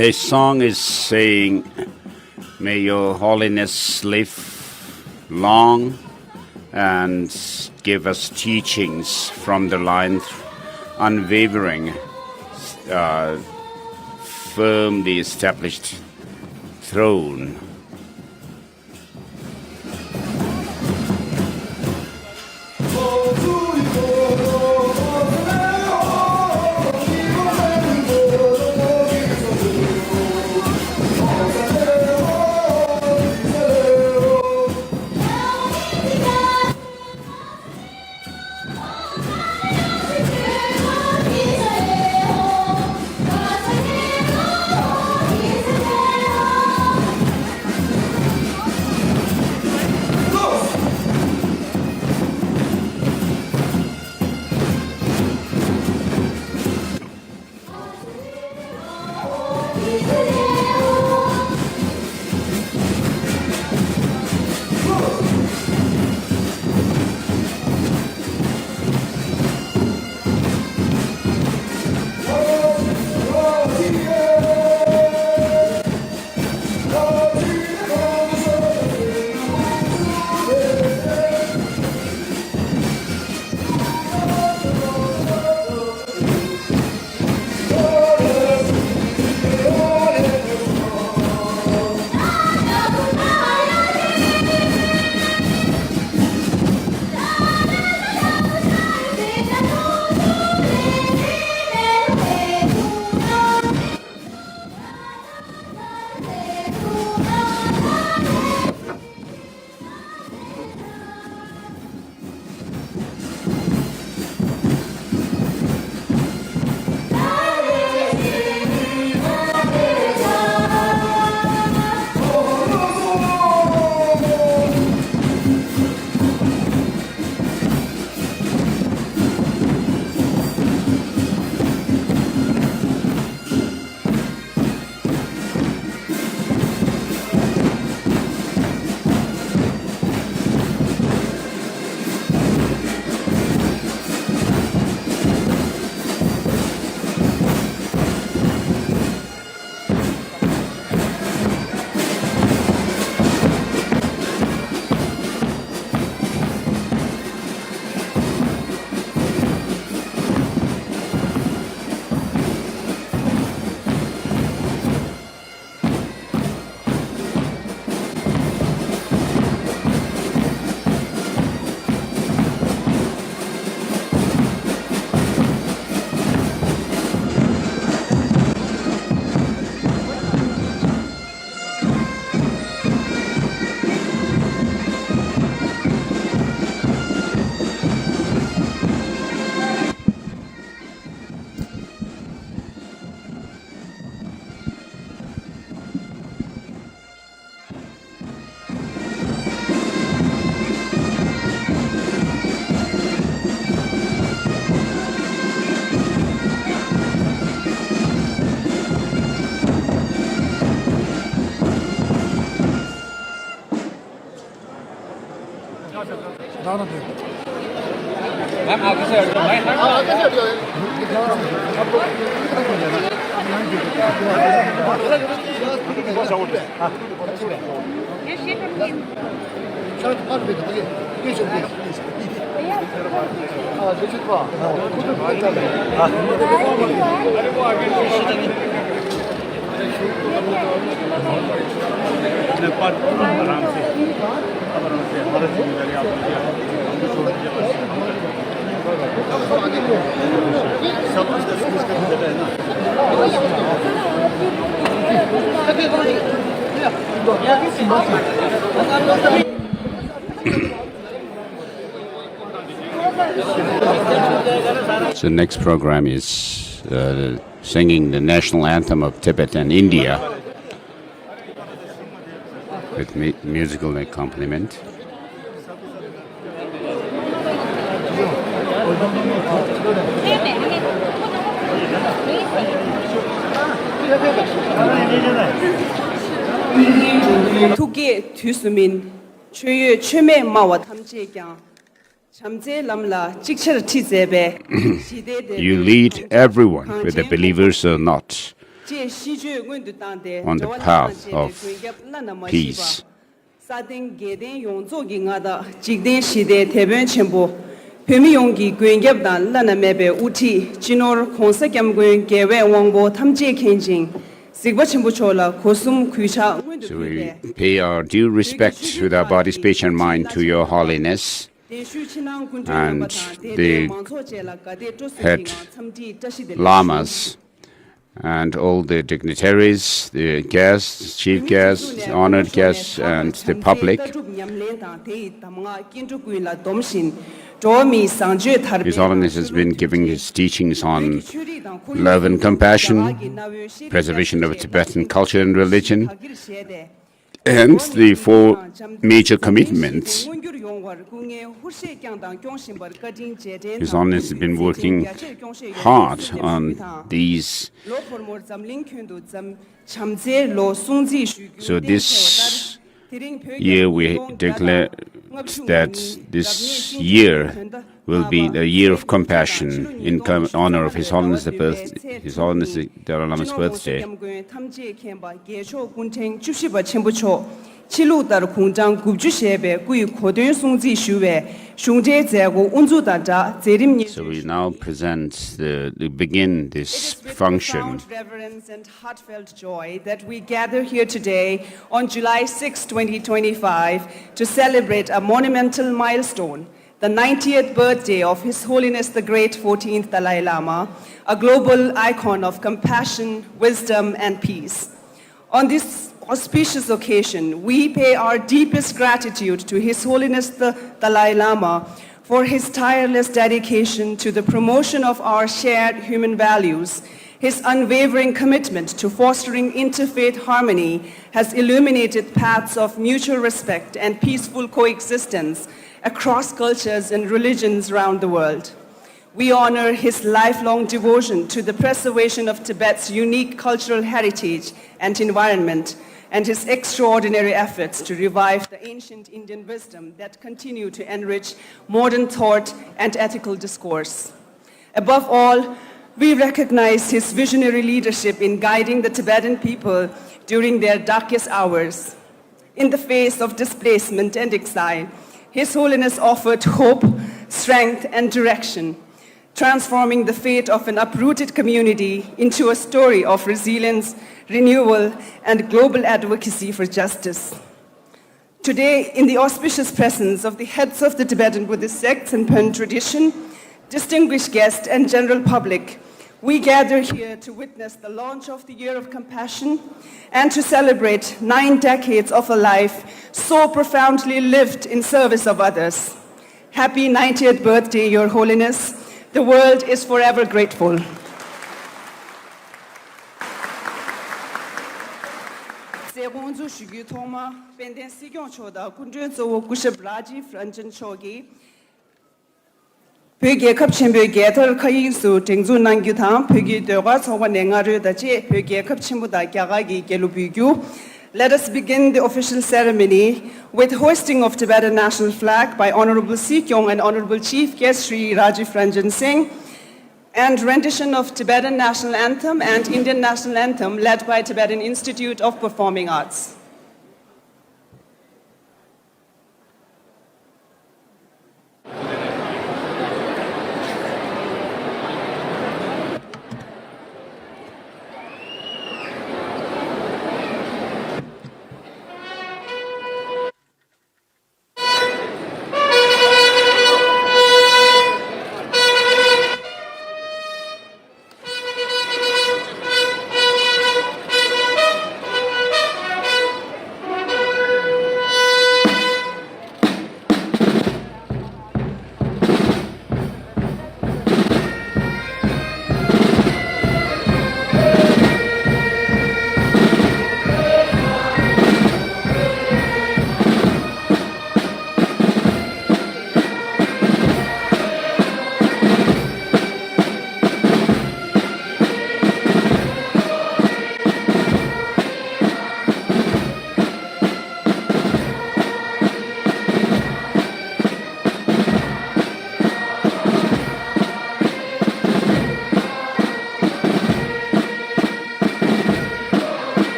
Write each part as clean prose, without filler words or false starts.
This song is saying, may your holiness live long and give us teachings from the line unwavering, firmly established throne. So the next program is singing the national anthem of Tibet and India with musical accompaniment. 두개 뒤수민 최유 최매 마와 탐제경 You lead everyone, whether believers or not, on the path of peace. Sating Geden Yonzo Gingada, Jigden Shide, Teben Chimbo, Pimiyongi, Gwingab Dan, Lana Mebe, Uti, Chinor, Konsakam Gwing, Gewe Wangbo, Tamje Kenjing, Sigba Chimbuchola, Kosum Kucha. So we pay our due respect with our body, speech, and mind to Your Holiness and the head lamas and all the dignitaries, the guests, chief guests, honored guests, and the public. His Holiness has been giving his teachings on love and compassion, preservation of Tibetan culture and religion, and the four major commitments. His Holiness has been working hard on these. So this year we declare that this year will be the year of compassion in honor of His Holiness His Holiness the Dalai Lama's birthday. So we now present begin this function. Profound reverence and heartfelt joy that we gather here today on July 6, 2025 to celebrate a monumental milestone, the 90th birthday of His Holiness the Great 14th Dalai Lama, a global icon of compassion, wisdom, and peace. On this auspicious occasion, we pay our deepest gratitude to His Holiness the Dalai Lama for his tireless dedication to the promotion of our shared human values. His unwavering commitment to fostering interfaith harmony has illuminated paths of mutual respect and peaceful coexistence across cultures and religions around the world. We honor his lifelong devotion to the preservation of Tibet's unique cultural heritage and environment, and his extraordinary efforts to revive the ancient Indian wisdom that continue to enrich modern thought and ethical discourse. Above all, we recognize his visionary leadership in guiding the Tibetan people during their darkest hours. In the face of displacement and exile, His Holiness offered hope, strength, and direction, transforming the fate of an uprooted community into a story of resilience, renewal, and global advocacy for justice. Today, in the auspicious presence of the heads of the Tibetan Buddhist sects and Pen tradition, distinguished guests, and general public, we gather here to witness the launch of the Year of Compassion and to celebrate 9 decades of a life so profoundly lived in service of others. Happy 90th birthday, Your Holiness. The world is forever grateful. Pöge kapchimbe getar khayi su tingzu nangyu thang pöge dewa sowa nengaru da che pöge kapchimbu da kyaga gi gelubugyu. Let us begin the official ceremony with hoisting of Tibetan national flag by Honorable Sikyong and Honorable Chief Guest Sri Rajiv Ranjan Singh, and rendition of Tibetan national anthem and Indian national anthem led by Tibetan Institute of Performing Arts.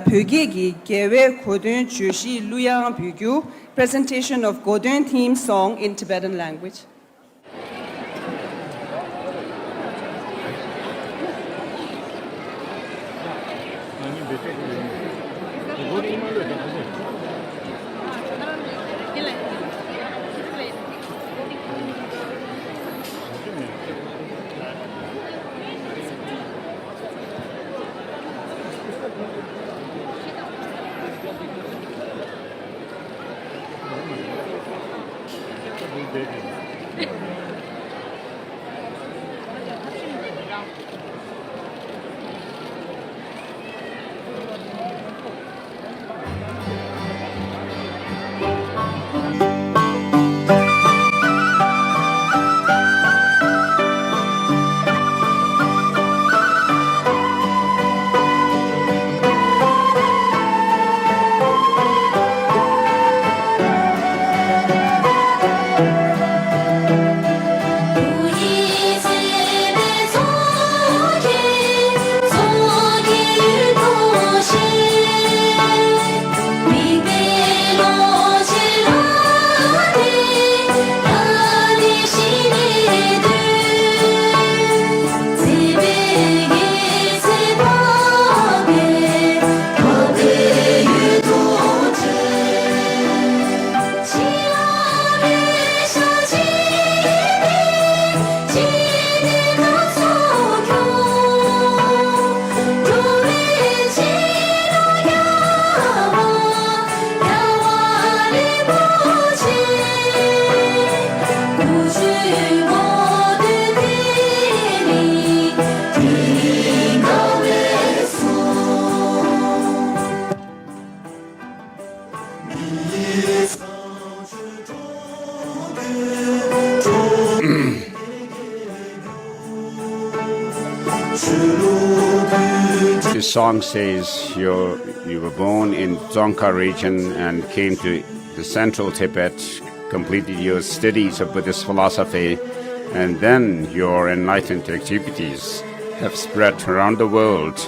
Pögegi Gewe Kodun Chushi Luyang Bugyu, presentation of Godun theme song in Tibetan language. This song says you were born in Dzongkha region and came to the central Tibet, completed your studies of Buddhist philosophy, and then your enlightened activities have spread around the world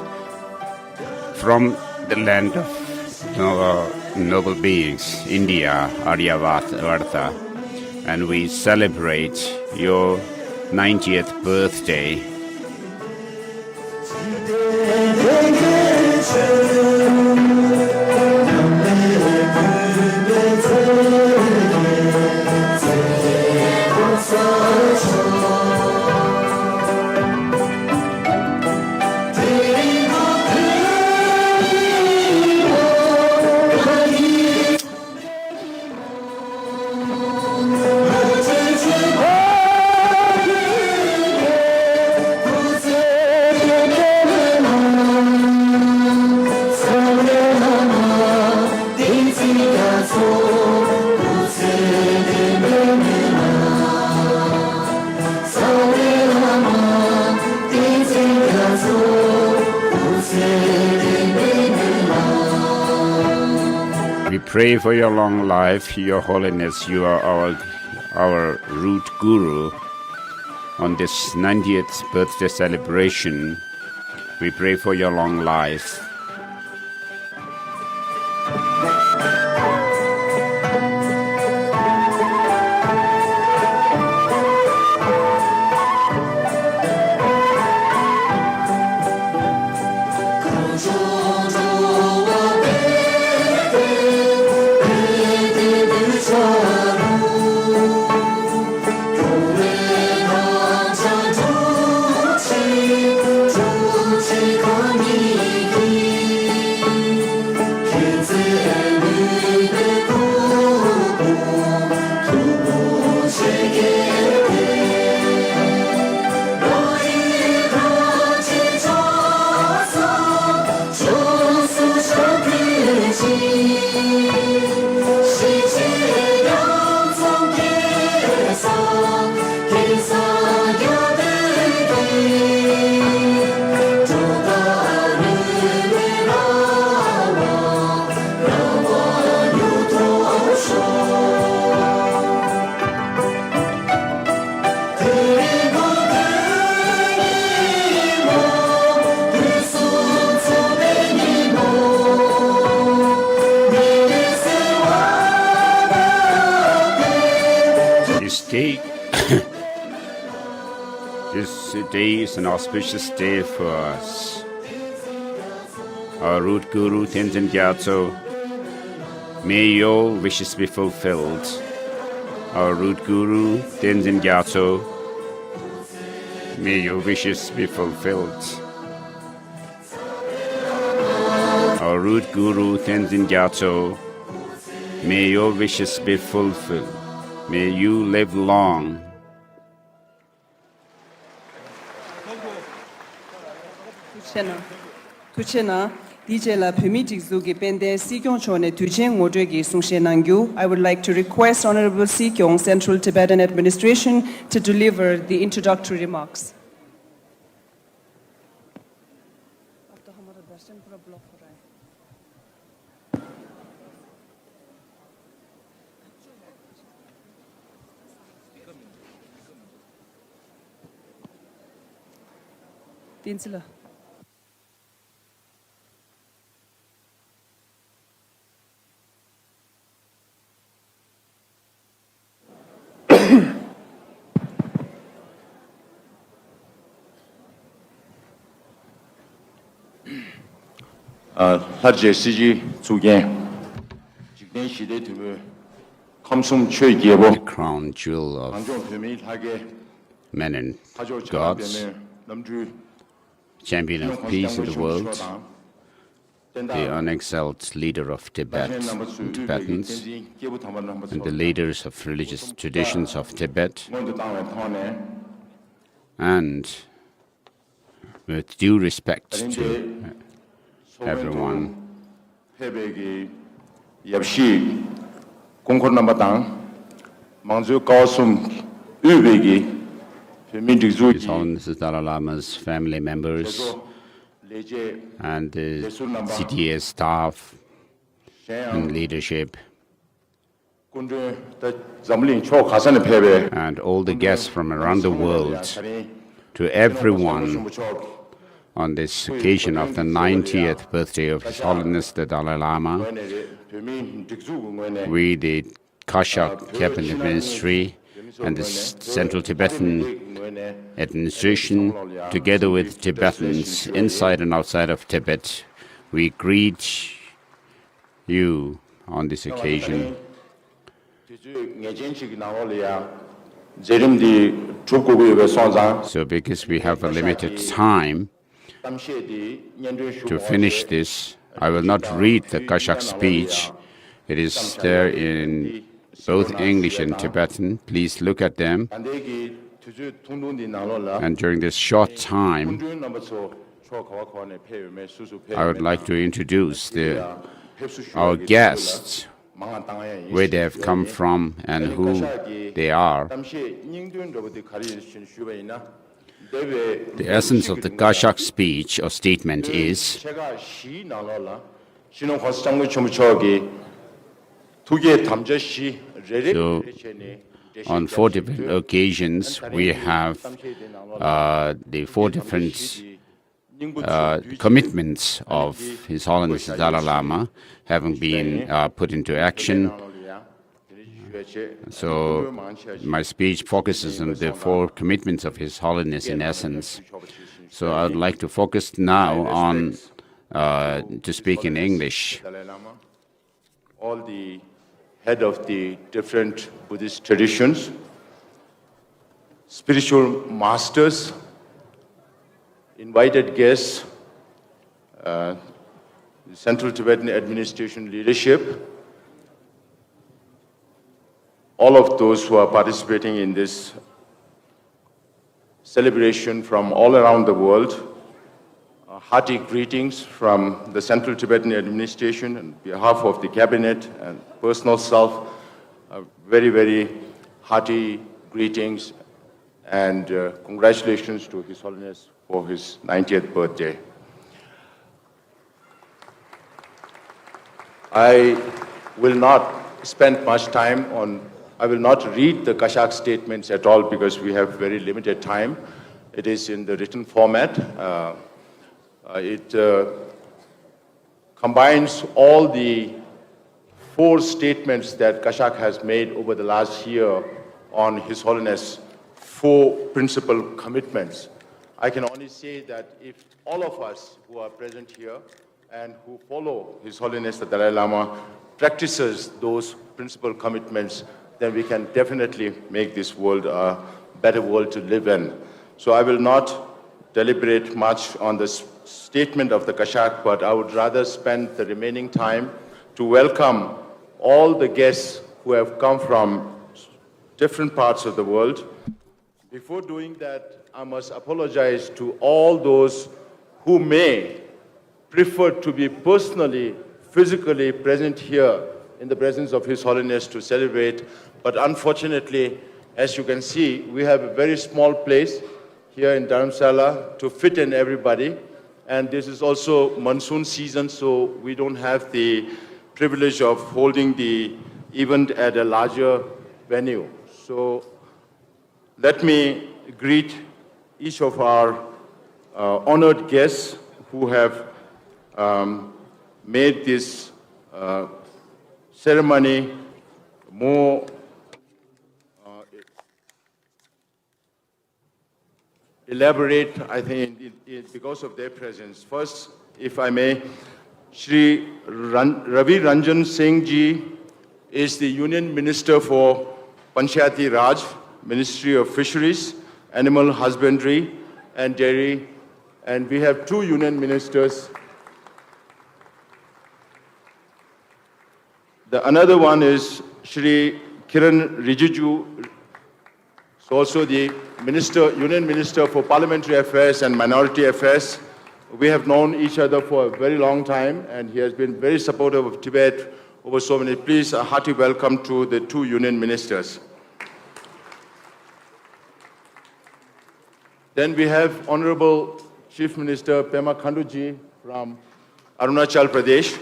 from the land of noble beings, India, Aryavarta, and we celebrate your 90th birthday. We pray for your long life, Your Holiness. You are our root guru. On this 90th birthday celebration, we pray for your long life. Thank you. This day is an auspicious day for us. Our root guru, Tenzin Gyatso, may your wishes be fulfilled. Our root guru, Tenzin Gyatso, may your wishes be fulfilled. Our root guru, Tenzin Gyatso, may your wishes be fulfilled. May you live long. Tuchena, DJ la permitting Zugi Pende, Sikyong Chone, Tucheng Modregi, Sungshenangyu. I would like to request Honorable Sikyong, Central Tibetan Administration, to deliver the introductory remarks. Tinsila. harje siji zugen jigden shide tube kamsum chöy gyebo The crown jewel of angjon pemi hage men and hajo gods, namju champion of peace in the world, the unexcelled leader of Tibet and Tibetans, and the leaders of religious traditions of Tibet, and with due respect to everyone, hebegi yapshi konkor nambatang mangju kaosum ubegi pemi His digzuji Holiness Dalai Lama's family members, leje and the CTA staff and leadership, kunje ta zamling cho khasane phebe and all the guests from around the world, to everyone on this occasion of the 90th birthday of His Holiness the Dalai Lama. We, the Kashak Cabinet Ministry and the Central Tibetan Administration, together with Tibetans inside and outside of Tibet, we greet you on this occasion. So because we have a limited time to finish this, I will not read the Kashak speech. It is there in both English and Tibetan. Please look at them. And during this short time, I would like to introduce our guests, where they have come from and who they are. The essence of the Kashak speech or statement is, so on 4 different occasions, we have the 4 different commitments of His Holiness the Dalai Lama having been put into action. So my speech focuses on the 4 commitments of His Holiness in essence. So I would like to focus now on to speak in English. All the head of the different Buddhist traditions, spiritual masters, invited guests, the Central Tibetan Administration leadership, all of those who are participating in this celebration from all around the world, hearty greetings from the Central Tibetan Administration on behalf of the Cabinet and personal self. Very, very hearty greetings and congratulations to His Holiness for his 90th birthday. I will not spend much time I will not read the Kashak statements at all because we have very limited time. It is in the written format. It combines all the 4 statements that Kashak has made over the last year on His Holiness' 4 principal commitments. I can only say that if all of us who are present here and who follow His Holiness the Dalai Lama practices those principal commitments, then we can definitely make this world a better world to live in. So I will not deliberate much on the statement of the Kashak, but I would rather spend the remaining time to welcome all the guests who have come from different parts of the world. Before doing that, I must apologize to all those who may prefer to be personally, physically present here in the presence of His Holiness to celebrate. But unfortunately, as you can see, we have a very small place here in Dharamsala to fit in everybody. And this is also monsoon season, so we don't have the privilege of holding the event at a larger venue. So let me greet each of our honored guests who have made this ceremony more elaborate, I think, because of their presence. First, if I may, Shri Ravi Ranjan Singh Ji is the Union Minister for Panchayati Raj, Ministry of Fisheries, Animal Husbandry and Dairy, and we have 2 Union Ministers. Another one is Shri Kiran Rijiju, also the Union Minister for Parliamentary Affairs and Minority Affairs. We have known each other for a very long time, and he has been very supportive of Tibet over so many. Please, a hearty welcome to the 2 Union Ministers. Then we have Honorable Chief Minister Pema Khanduji from Arunachal Pradesh.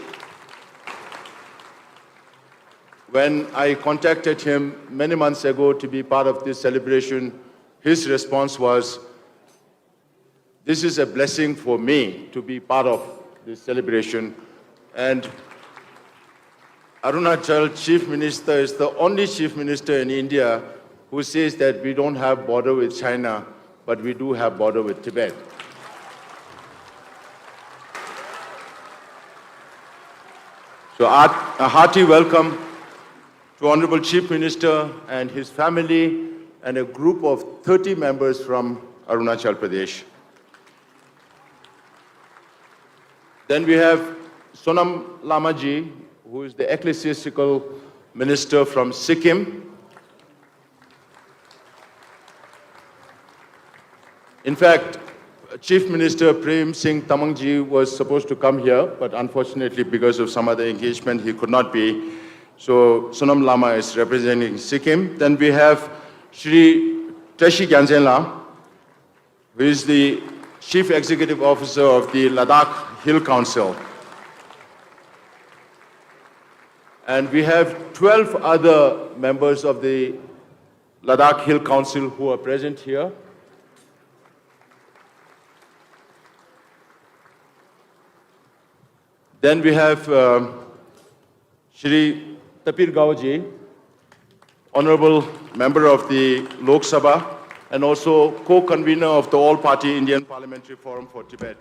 When I contacted him many months ago to be part of this celebration, his response was, "This is a blessing for me to be part of this celebration." And Arunachal Chief Minister is the only Chief Minister in India who says that we don't have border with China, but we do have border with Tibet. So a hearty welcome to Honorable Chief Minister and his family and a group of 30 members from Arunachal Pradesh. Then we have Sonam Lama Ji, who is the ecclesiastical minister from Sikkim. In fact, Chief Minister Prem Singh Tamang Ji was supposed to come here, but unfortunately because of some other engagement, he could not be. So Sonam Lama is representing Sikkim. Then we have Shri Tashi Gyaltsen, who is the Chief Executive Officer of the Ladakh Hill Council. And we have 12 other members of the Ladakh Hill Council who are present here. Then we have Shri Tapir Gaoji, Honorable Member of the Lok Sabha, and also co-convener of the All-Party Indian Parliamentary Forum for Tibet.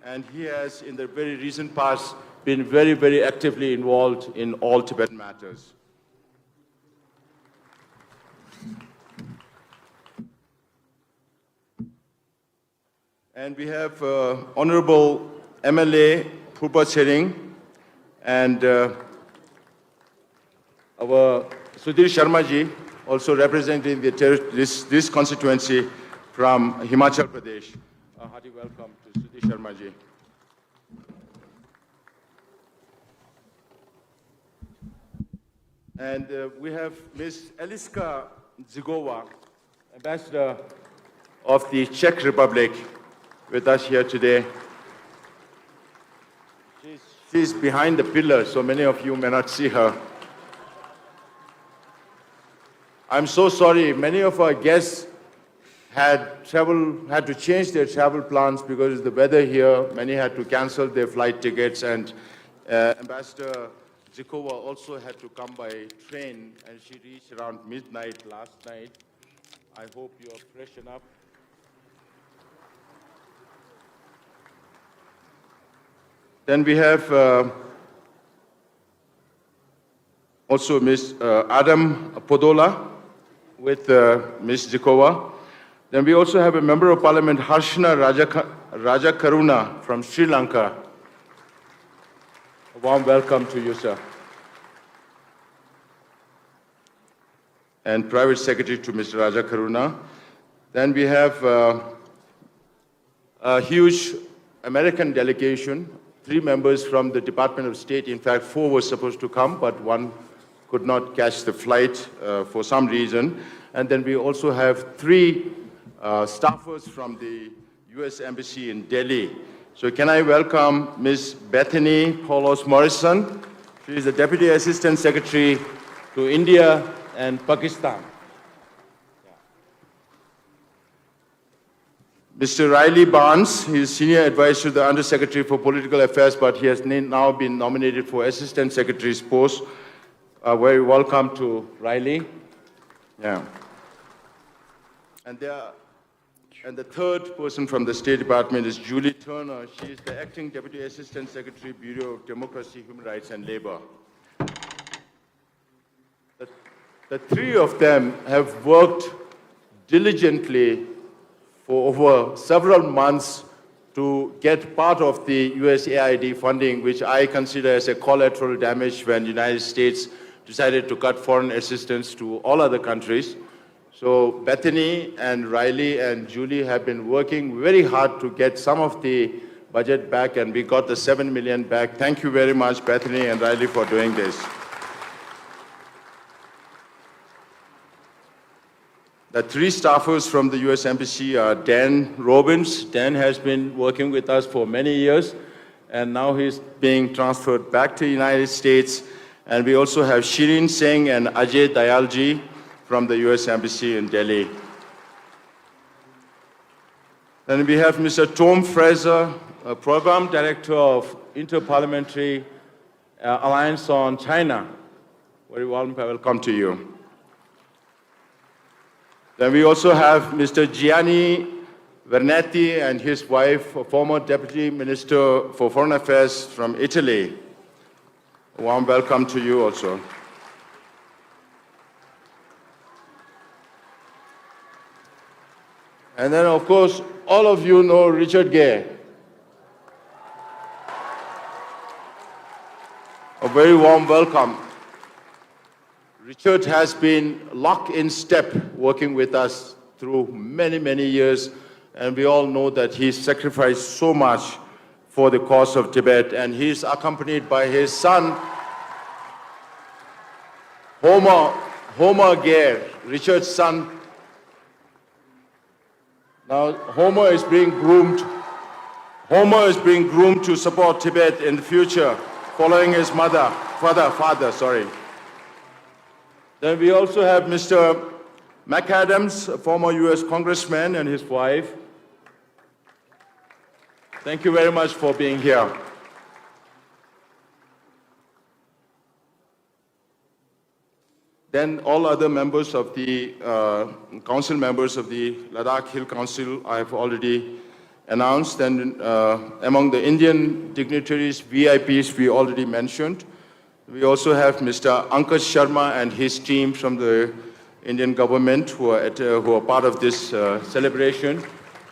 And he has, in the very recent past, been very, very actively involved in all Tibetan matters. And we have Honorable MLA Purpa Sering and our Sudhir Sharma Ji, also representing this constituency from Himachal Pradesh. A hearty welcome to Sudhir Sharma Ji. And we have Ms. Eliska Zigova, Ambassador of the Czech Republic, with us here today. She's behind the pillar, so many of you may not see her. I'm so sorry, many of our guests had to change their travel plans because of the weather here. Many had to cancel their flight tickets, and Ambassador Zikova also had to come by train, and she reached around midnight last night. I hope you are fresh enough. Then we have also Ms. Adam Podola with Ms. Jikova. Then we also have a Member of Parliament, Harshana Rajakaruna from Sri Lanka. A warm welcome to you, sir. And Private Secretary to Mr. Rajakaruna. Then we have a huge American delegation, 3 members from the Department of State. In fact, 4 were supposed to come, but 1 could not catch the flight for some reason. And then we also have 3 staffers from the U.S. Embassy in Delhi. So can I welcome Ms. Bethany Paulos Morrison. She is the Deputy Assistant Secretary to India and Pakistan. Mr. Riley Barnes, he is Senior Advisor to the Undersecretary for Political Affairs, but he has now been nominated for Assistant Secretary's post. Very welcome to Riley. Yeah. And the third person from the State Department is Julie Turner. She is the Acting Deputy Assistant Secretary, Bureau of Democracy, Human Rights and Labor. The 3 of them have worked diligently for over several months to get part of the USAID funding, which I consider as a collateral damage when the United States decided to cut foreign assistance to all other countries. So Bethany and Riley and Julie have been working very hard to get some of the budget back, and we got the $7 million back. Thank you very much, Bethany and Riley, for doing this. The 3 staffers from the U.S. Embassy are Dan Robbins. Dan has been working with us for many years, and now he's being transferred back to the United States. And we also have Shirin Singh and Ajay Dayalji from the U.S. Embassy in Delhi. Then we have Mr. Tom Fraser, Program Director of Interparliamentary Alliance on China. Very warm welcome to you. Then we also have Mr. Gianni Vernetti and his wife, former Deputy Minister for Foreign Affairs from Italy. A warm welcome to you also. And then, of course, all of you know Richard Gay. A very warm welcome. Richard has been lock in step working with us through many, many years, and we all know that he's sacrificed so much for the cause of Tibet, and he's accompanied by his son, Homer Gay, Richard's son. Now, Homer is being groomed to support Tibet in the future, following his father. Then we also have Mr. McAdams, a former U.S. Congressman, and his wife. Thank you very much for being here. Then all other members of the council members of the Ladakh Hill Council I have already announced, and among the Indian dignitaries, VIPs, we already mentioned. We also have Mr. Ankit Sharma and his team from the Indian government who are part of this celebration.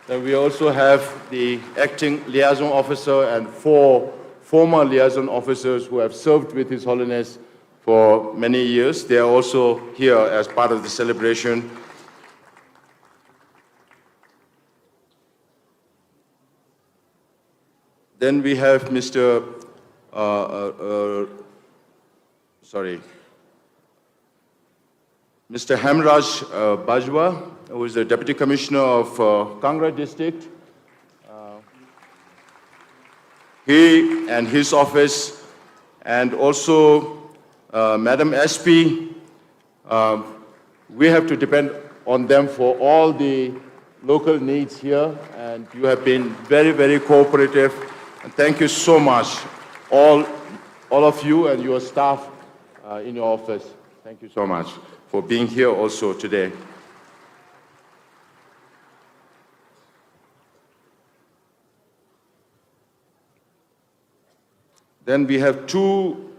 Then we also have the acting liaison officer and 4 former liaison officers who have served with His Holiness for many years. They are also here as part of the celebration. Then we have Mr. Hemraj Bajwa, who is the Deputy Commissioner of Kangra District. He and his office, and also Madam SP, we have to depend on them for all the local needs here, and you have been very, very cooperative. And thank you so much, all of you and your staff in your office. Thank you so much for being here also today. Then we have two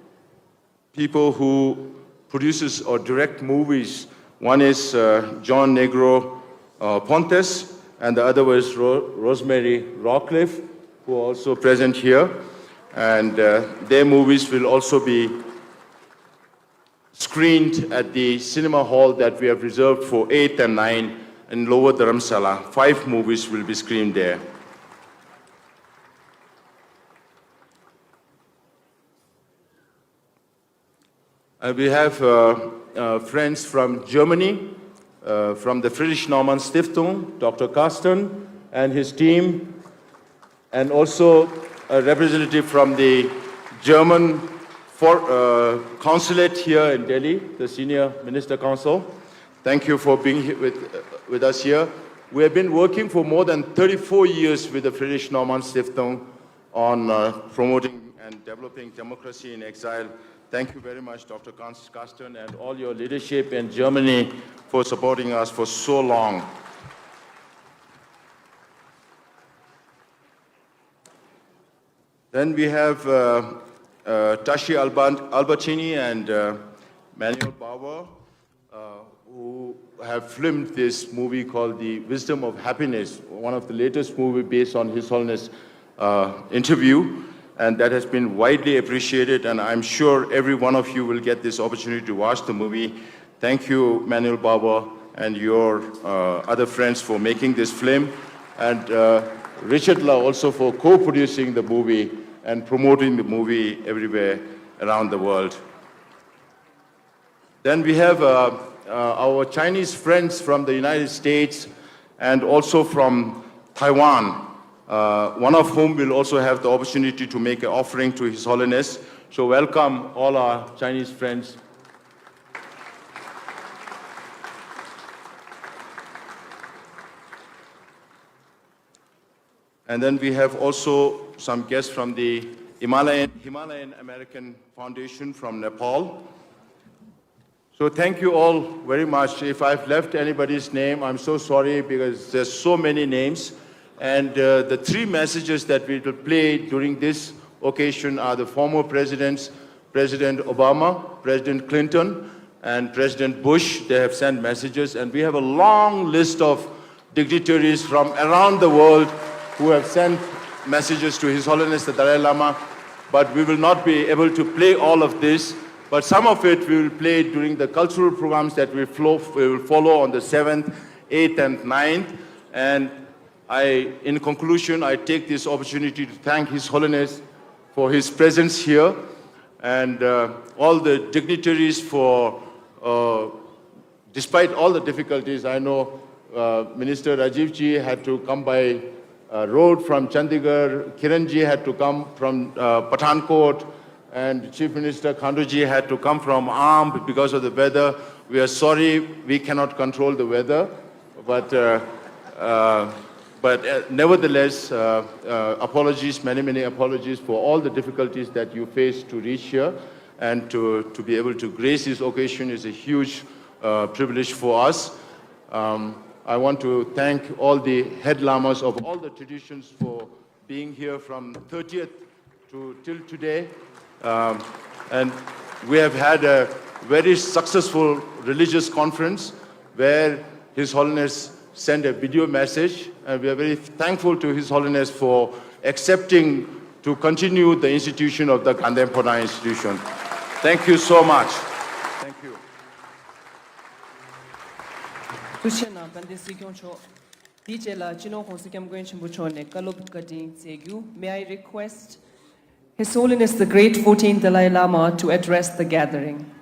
people who produces or direct movies. One is John Negro Pontes, and the other was Rosemary Rawcliffe, who are also present here. And their movies will also be screened at the cinema hall that we have reserved for 8 and 9 in Lower Dharamsala. 5 movies will be screened there. We have friends from Germany, from the Friedrich Naumann Stiftung, Dr. Carsten and his team, and also a representative from the German consulate here in Delhi, the Senior Minister Council. Thank you for being here with us here. We have been working for more than 34 years with the Friedrich Naumann Stiftung on promoting and developing democracy in exile. Thank you very much, Dr. Carsten, and all your leadership in Germany for supporting us for so long. Then we have Tashi Albertini and Manuel Bauer, who have filmed this movie called The Wisdom of Happiness, one of the latest movies based on His Holiness' interview. And that has been widely appreciated, and I'm sure every one of you will get this opportunity to watch the movie. Thank you, Manuel Bauer, and your other friends for making this film, and Richard La also for co-producing the movie and promoting the movie everywhere around the world. Then we have our Chinese friends from the United States and also from Taiwan, one of whom will also have the opportunity to make an offering to His Holiness. So welcome all our Chinese friends. And then we have also some guests from the Himalayan American Foundation from Nepal. So thank you all very much. If I've left anybody's name, I'm so sorry because there's so many names. And the 3 messages that we will play during this occasion are the former presidents, President Obama, President Clinton, and President Bush. They have sent messages, and we have a long list of dignitaries from around the world who have sent messages to His Holiness the Dalai Lama, but we will not be able to play all of this, but some of it we will play during the cultural programs that we will follow on the 7th, 8th, and 9th. And in conclusion, I take this opportunity to thank His Holiness for his presence here, and all the dignitaries for, despite all the difficulties, I know Minister Rajiv Ji had to come by road from Chandigarh, Kiran Ji had to come from Pathankot, and Chief Minister Khandu Ji had to come from Amp because of the weather. We are sorry we cannot control the weather, but nevertheless, apologies, many apologies for all the difficulties that you faced to reach here, and to be able to grace this occasion is a huge privilege for us. I want to thank all the head lamas of all the traditions for being here from 30th till today. And we have had a very successful religious conference where His Holiness sent a video message, and we are very thankful to His Holiness for accepting to continue the institution of the Gandempona institution. Thank you so much. Thank you. May I request His Holiness the Great 14th Dalai Lama to address the gathering.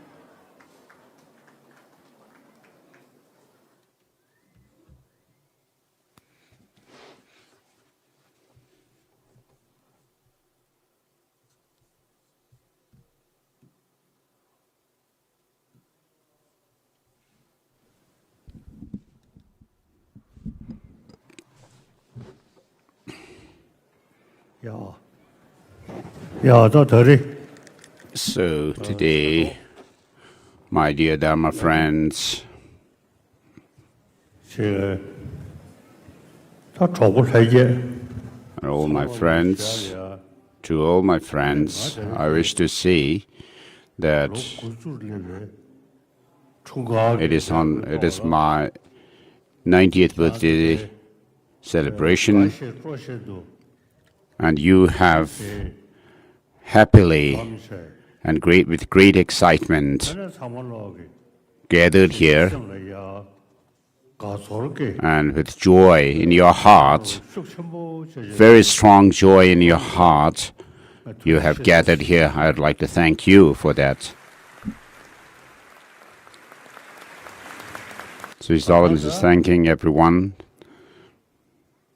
So today, my dear Dharma friends, and all my friends To all my friends, I wish to say that it is my 90th birthday celebration, and you have happily and with great excitement gathered here, and with joy in your heart, very strong joy in your heart, you have gathered here. I'd like to thank you for that. So His Holiness is thanking everyone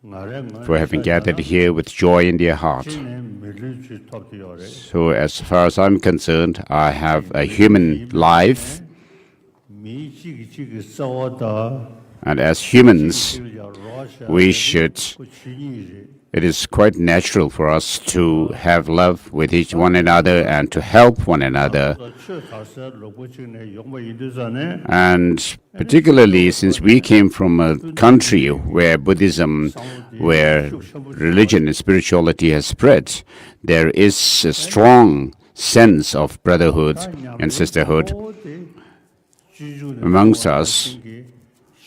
for having gathered here with joy in their heart. So as far as I'm concerned, I have a human life, and as humans, it is quite natural for us to have love with one another and to help one another. And particularly since we came from a country where Buddhism, where religion and spirituality has spread, there is a strong sense of brotherhood and sisterhood amongst us.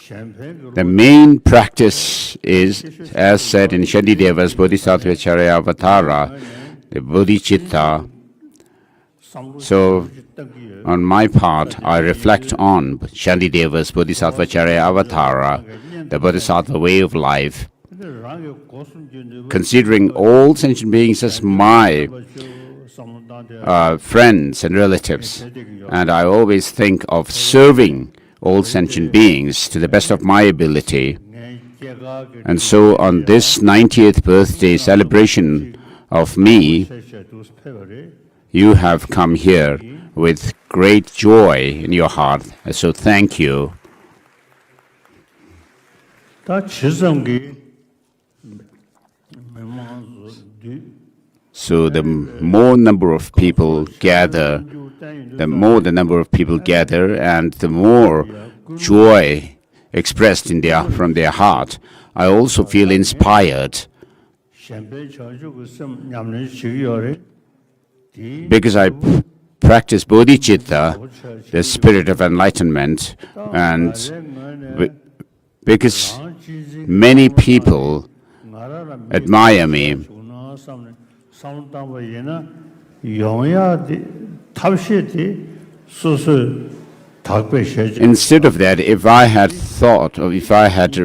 The main practice is, as said in Shantideva's Bodhisattva Charyavatara, the bodhicitta. So, on my part, I reflect on Shantideva's Bodhisattva Charyavatara, the Bodhisattva way of life, considering all sentient beings as my friends and relatives. And I always think of serving all sentient beings to the best of my ability. And so on this 90th birthday celebration of me, you have come here with great joy in your heart. So thank you. So the more number of people gather, and the more joy expressed from their heart, I also feel inspired, because I practice bodhicitta, the spirit of enlightenment, and because many people admire me. Instead of that, if I had thought, or if I had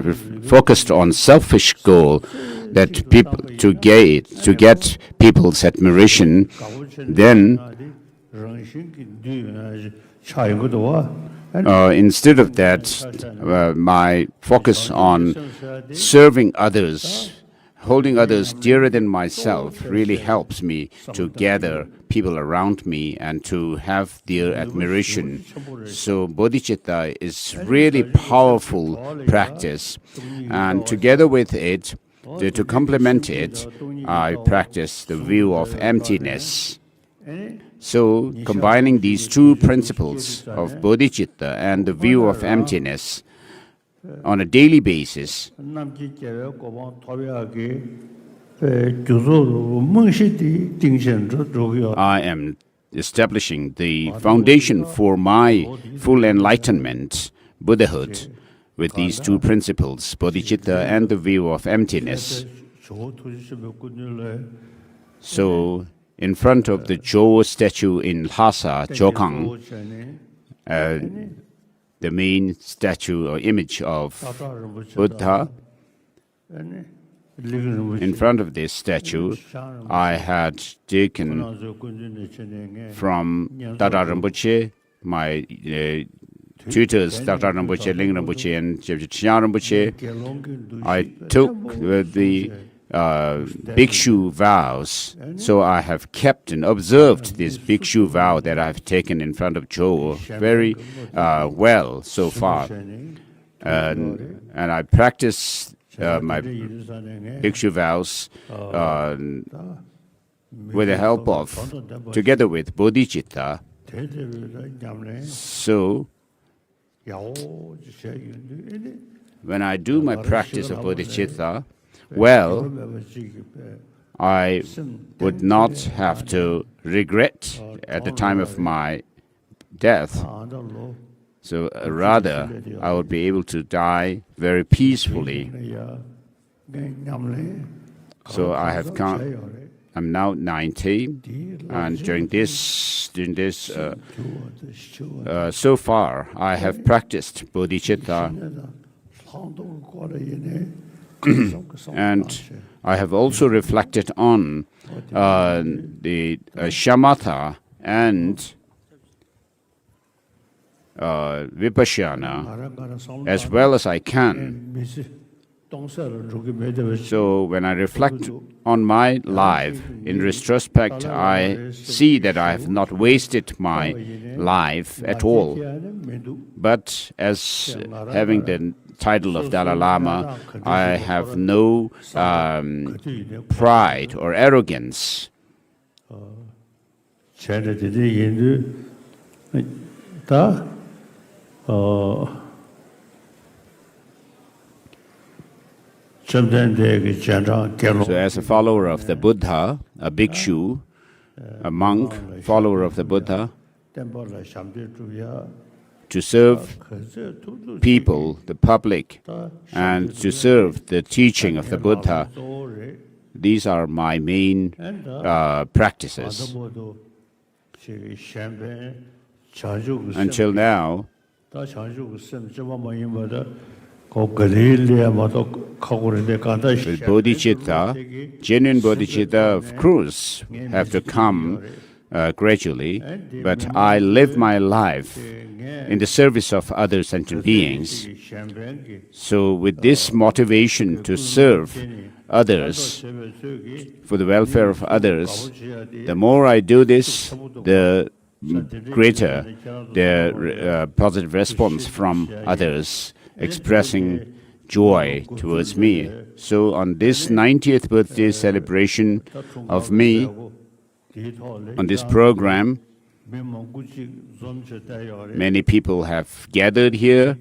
focused on selfish goal, that people to get people's admiration, then instead of that, my focus on serving others, holding others dearer than myself, really helps me to gather people around me and to have their admiration. So bodhicitta is really powerful practice, and together with it, to complement it, I practice the view of emptiness. So combining these two principles of bodhicitta and the view of emptiness on a daily basis, I am establishing the foundation for my full enlightenment, Buddhahood, with these two principles, bodhicitta and the view of emptiness. So, in front of the Jo statue in Lhasa, Jokang, the main statue or image of Buddha, in front of this statue, I had taken from Dada Rinpoche, my tutors, Dada Rinpoche, Ling Rinpoche, and Chya Rinpoche. I took the bhikshu vows, so I have kept and observed this bhikshu vow that I have taken in front of Jo very well so far, and I practice my bhikshu vows with the help of, together with bodhicitta. So when I do my practice of bodhicitta, well, I would not have to regret at the time of my death. So rather, I would be able to die very peacefully. So I'm now 90, and during this, so far, I have practiced bodhicitta, and I have also reflected on the shamatha and vipassana as well as I can. So when I reflect on my life, in retrospect, I see that I have not wasted my life at all. But as having the title of Dalai Lama, I have no pride or arrogance. So as a follower of the Buddha, a bhikshu, a monk, follower of the Buddha, to serve people, the public, and to serve the teaching of the Buddha, these are my main practices. Until now, with bodhicitta, genuine bodhicitta, of course, have to come gradually, but I live my life in the service of other sentient beings. So with this motivation to serve others, for the welfare of others, the more I do this, the greater the positive response from others, expressing joy towards me. So on this 90th birthday celebration of me, on this program, many people have gathered here.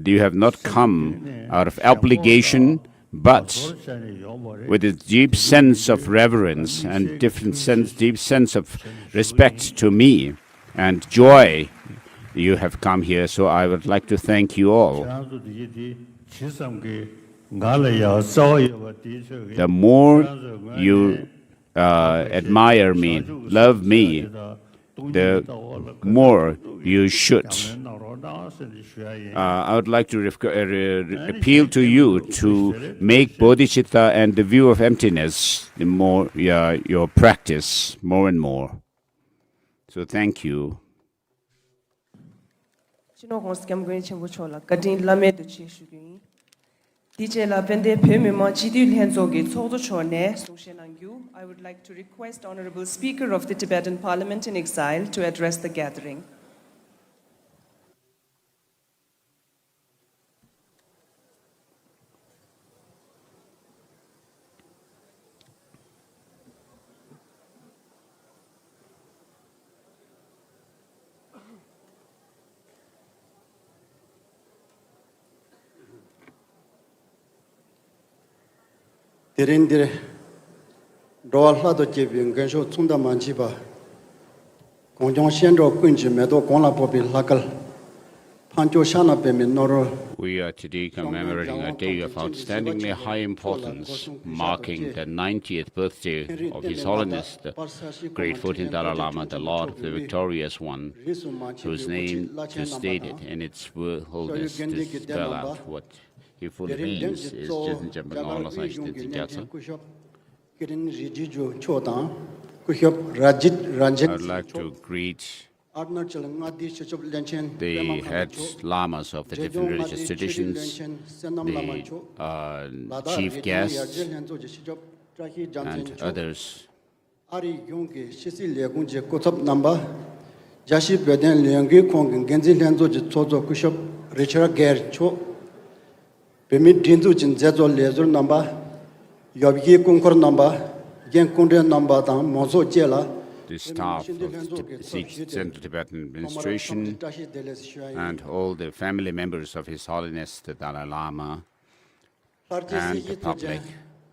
You have not come out of obligation, but with a deep sense of reverence and deep sense of respect to me and joy. You have come here, so I would like to thank you all. The more you admire me, love me, the more you should. I would like to appeal to you to make bodhicitta and the view of emptiness your practice more and more. So thank you. I would like to request Honorable Speaker of the Tibetan Parliament in Exile to address the gathering. Derindire doal hado jebin gensho tunda manjiba kongjong shenro kunji medo kongla popi lakal pancho shana pemi noro. We are today commemorating a day of outstandingly high importance, marking the 90th birthday of His Holiness, the Great 14th Dalai Lama, the Lord, the Victorious One, whose name just stated in its wholeness to spell out what he fully means is I'd like to greet the head lamas of the different religious traditions, the chief guests, and others. Permit Dindu Jin Zezo Lezer number, Yobki Kunkor number, Gen Kunde number, Mozo Jela. The staff of Central Tibetan Administration and all the family members of His Holiness the Dalai Lama and the public.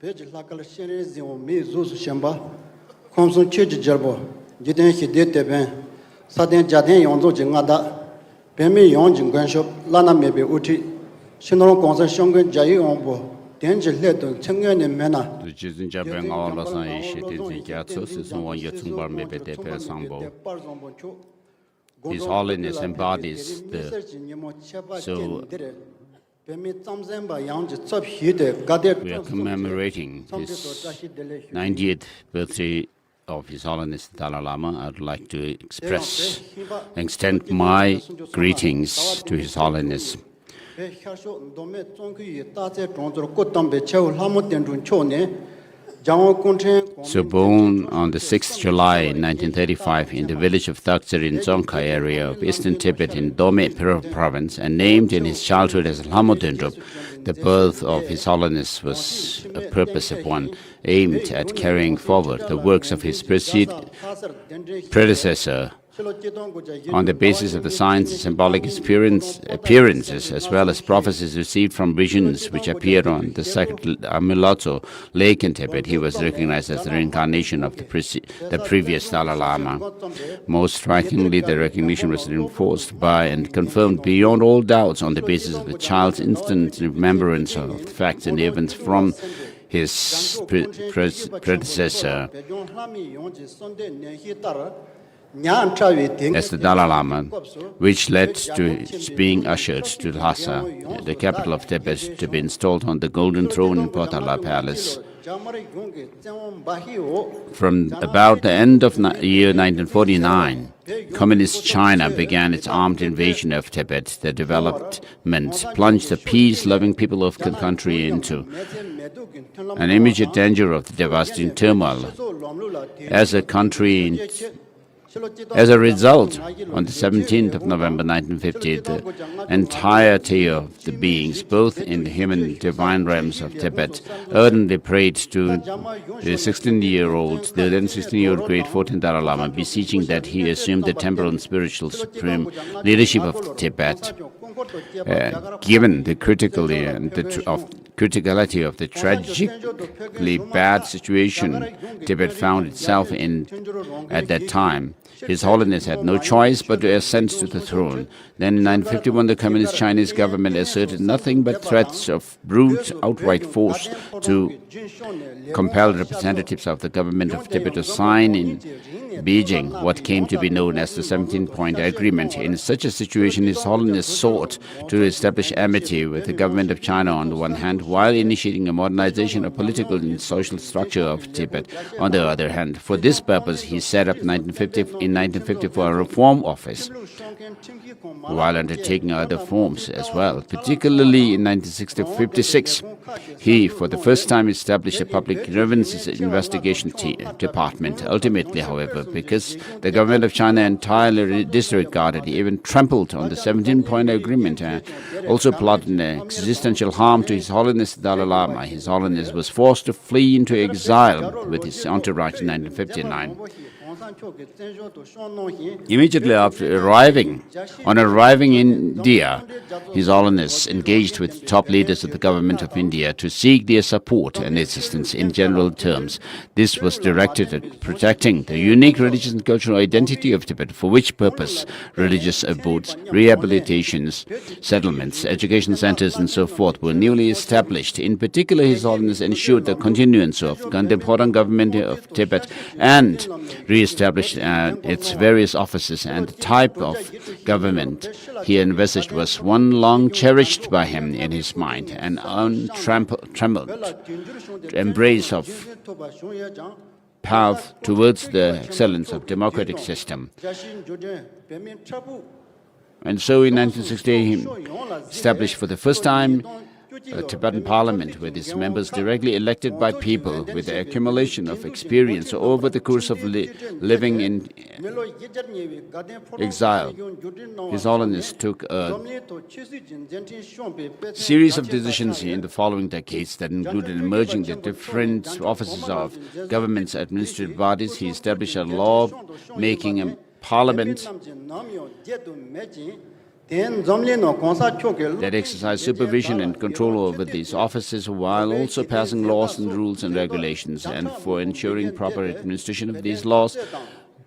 Page Lakal Shenzi on me, Zus Shamba, Consul Church Jerbo, Jiden Hidete Ben, Saden Jaden Yonzo Jingada, Pemi Yonjin Ganshop, Lana Maybe Uti, Shinron Consul Shongan Jai Ombo, Danger Let Chengan and Mena. The Jizin Jabang all of us in Gatsos is one Yatsumbar maybe de Persambo. His Holiness embodies the. So we are commemorating his 90th birthday of His Holiness Dalai Lama. I'd like to extend my greetings to His Holiness. So born on the 6th July 1935 in the village of Thaksar in Dzongkha area of eastern Tibet in Dome province and named in his childhood as Lama Dendrup, the birth of His Holiness was a purposive one aimed at carrying forward the works of his predecessor on the basis of the signs and symbolic appearances as well as prophecies received from visions which appeared on the sacred Amilotso lake in Tibet. He was recognized as the reincarnation of the previous Dalai Lama. Most strikingly, the recognition was reinforced by and confirmed beyond all doubts on the basis of the child's instant remembrance of the facts and events from his predecessor as the Dalai Lama, which led to its being ushered to Lhasa, the capital of Tibet, to be installed on the golden throne in Potala Palace. From about the end of year 1949, Communist China began its armed invasion of Tibet. The development plunged the peace-loving people of the country into an immediate danger of the devastating turmoil. As a result, on the 17th of November 1950, the entirety of the beings, both in the human divine realms of Tibet, ardently prayed to the 16-year-old great 14th Dalai Lama, beseeching that he assume the temporal and spiritual supreme leadership of Tibet. Given the criticality of the tragically bad situation Tibet found itself in at that time, His Holiness had no choice but to ascend to the throne. Then in 1951, the Communist Chinese government asserted nothing but threats of brute, outright force to compel representatives of the government of Tibet to sign in Beijing what came to be known as the 17-point agreement. In such a situation, His Holiness sought to establish amity with the government of China on the one hand, while initiating a modernization of political and social structure of Tibet on the other hand. For this purpose, he set up in 1954 a reform office, while undertaking other forms as well. Particularly in 1956, he, for the first time, established a public grievances investigation department. Ultimately, however, because the government of China entirely disregarded, even trampled on the 17-point agreement, and also plotted an existential harm to His Holiness Dalai Lama, His Holiness was forced to flee into exile with his entourage in 1959. Immediately after arriving in India, His Holiness engaged with top leaders of the government of India to seek their support and assistance in general terms. This was directed at protecting the unique religious and cultural identity of Tibet, for which purpose religious abodes, rehabilitations, settlements, education centers, and so forth were newly established. In particular, His Holiness ensured the continuance of the contemporary government of Tibet and re-established its various offices, and the type of government he envisaged was one long cherished by him in his mind, an untrammeled embrace of path towards the excellence of democratic system. And so in 1968, he established for the first time a Tibetan parliament with its members directly elected by people with the accumulation of experience over the course of living in exile. His Holiness took a series of decisions in the following decades that included merging the different offices of government's administrative bodies. He established a law-making parliament that exercise supervision and control over these offices while also passing laws and rules and regulations, and for ensuring proper administration of these laws,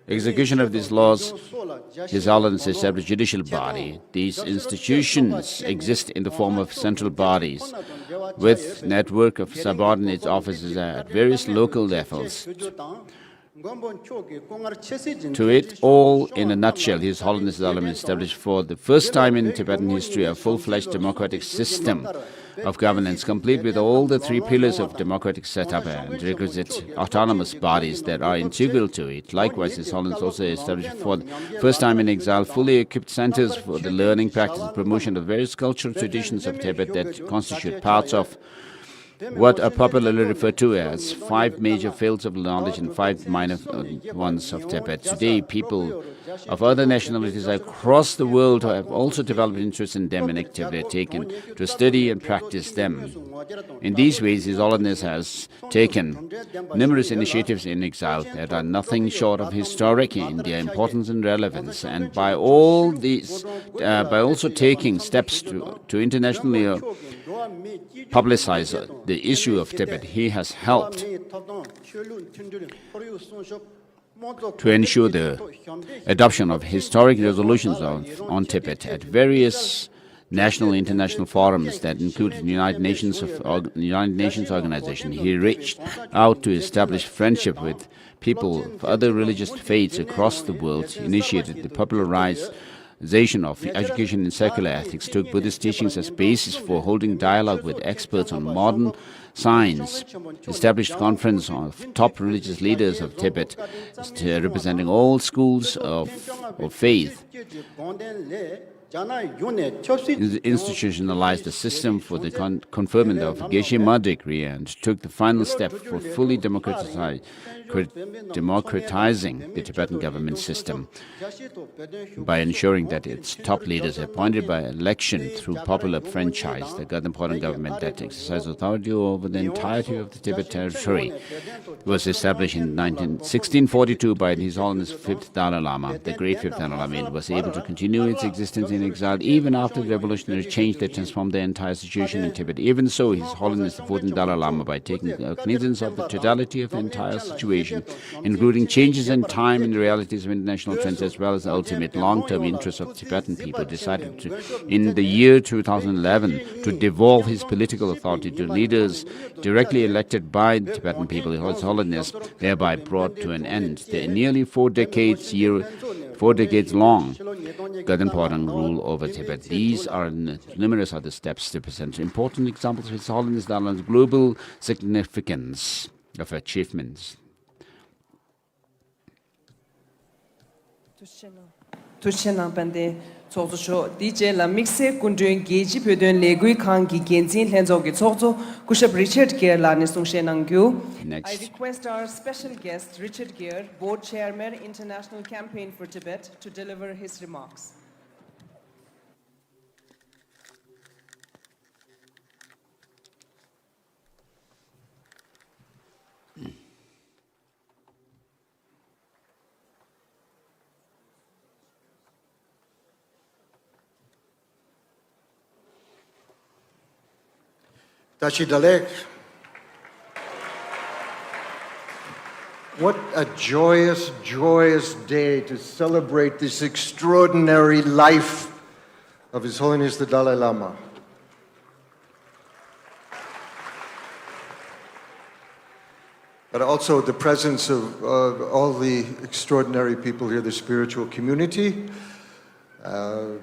execution of these laws, His Holiness established judicial body. These institutions exist in the form of central bodies with network of subordinate offices at various local levels. To it all, in a nutshell, His Holiness Dalai established for the first time in Tibetan history a full-fledged democratic system of governance, complete with all the three pillars of democratic setup and requisite autonomous bodies that are integral to it. Likewise, His Holiness also established for the first time in exile fully equipped centers for the learning, practice, and promotion of various cultural traditions of Tibet that constitute parts of what are popularly referred to as 5 major fields of knowledge and 5 minor ones of Tibet. Today, people of other nationalities across the world have also developed interest in them and actively taken to study and practice them. In these ways, His Holiness has taken numerous initiatives in exile that are nothing short of historic in their importance and relevance, and by all these, by also taking steps to internationally publicize the issue of Tibet, he has helped to ensure the adoption of historic resolutions on Tibet at various national and international forums that include the United Nations Organization. He reached out to establish friendship with people of other religious faiths across the world, initiated the popularization of education in secular ethics, took Buddhist teachings as basis for holding dialogue with experts on modern science, established conference of top religious leaders of Tibet, representing all schools of faith, institutionalized the system for the conferment of Geshe Ma decree, and took the final step for fully democratizing the Tibetan government system by ensuring that its top leaders appointed by election through popular franchise, the Gadamporan government that exercised authority over the entirety of the Tibet territory, was established in 1642 by His Holiness Fifth Dalai Lama. The great Fifth Dalai Lama was able to continue its existence in exile even after the revolutionary change that transformed the entire situation in Tibet. Even so, His Holiness the 14th Dalai Lama, by taking cognizance of the totality of the entire situation, including changes in time and realities of international trends as well as the ultimate long-term interests of Tibetan people, decided to, in the year 2011, to devolve his political authority to leaders directly elected by the Tibetan people. His Holiness thereby brought to an end the nearly 4 decades long Gadamporan rule over Tibet. These are numerous other steps to present important examples of His Holiness Dalai's global significance of achievements. Tushena bande sozo DJ la mixe kunduen geji pödön legui kangi genzin lenzogi sozo kushab Richard Gere la nisung shenangyu. I request our special guest Richard Gere, Board Chairman, International Campaign for Tibet, to deliver his remarks. Tashi Dalai, what a joyous, joyous day to celebrate this extraordinary life of His Holiness the Dalai Lama. But also the presence of all the extraordinary people here, the spiritual community, the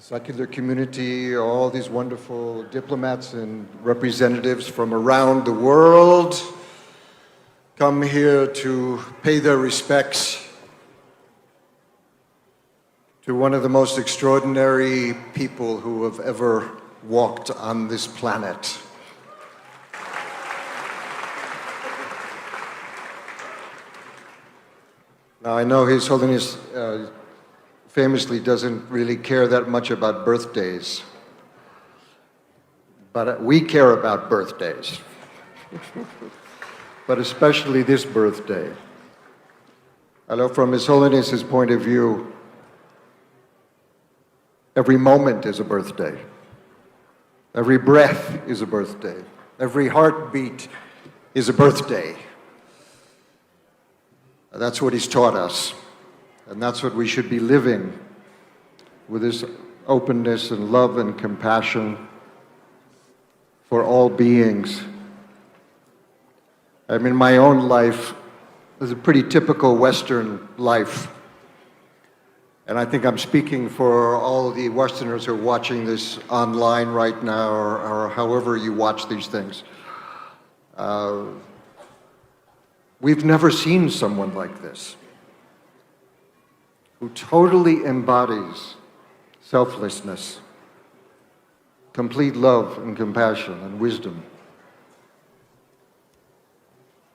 secular community, all these wonderful diplomats and representatives from around the world come here to pay their respects to one of the most extraordinary people who have ever walked on this planet. Now, I know His Holiness famously doesn't really care that much about birthdays, but we care about birthdays, but especially this birthday. I know from His Holiness's point of view, Every moment is a birthday. Every breath is a birthday. Every heartbeat is a birthday. That's what he's taught us. And that's what we should be living, with this openness and love and compassion for all beings. I mean, my own life is a pretty typical Western life. And I think I'm speaking for all the Westerners who are watching this online right now, or however you watch these things. We've never seen someone like this, who totally embodies selflessness, complete love and compassion and wisdom.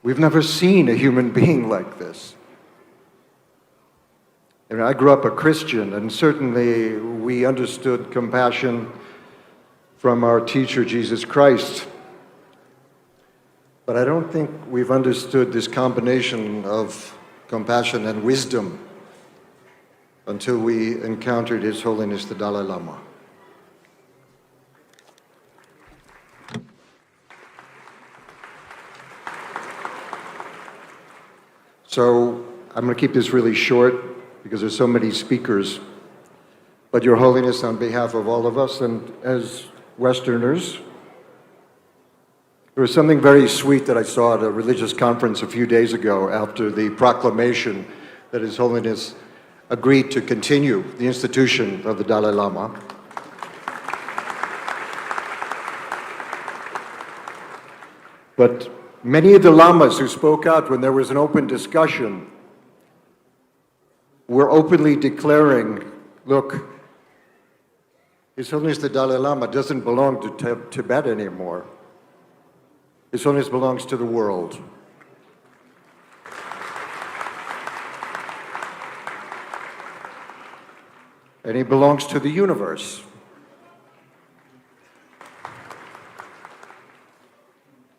We've never seen a human being like this. And I grew up a Christian, and certainly we understood compassion from our teacher, Jesus Christ. But I don't think we've understood this combination of compassion and wisdom until we encountered His Holiness the Dalai Lama. So I'm going to keep this really short because there's so many speakers. But Your Holiness, on behalf of all of us and as Westerners, there was something very sweet that I saw at a religious conference a few days ago after the proclamation that His Holiness agreed to continue the institution of the Dalai Lama. But many of the lamas who spoke out when there was an open discussion were openly declaring, look, His Holiness the Dalai Lama doesn't belong to Tibet anymore. His Holiness belongs to the world. And he belongs to the universe.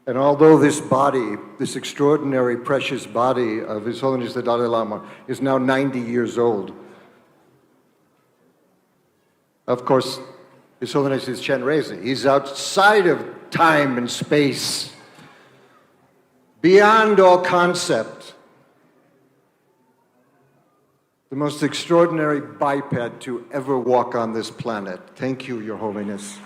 And although this body, this extraordinary, precious body of His Holiness the Dalai Lama is now 90 years old, of course, His Holiness is Chenrezig. He's outside of time and space, beyond all concept. The most extraordinary biped to ever walk on this planet. Thank you, Your Holiness.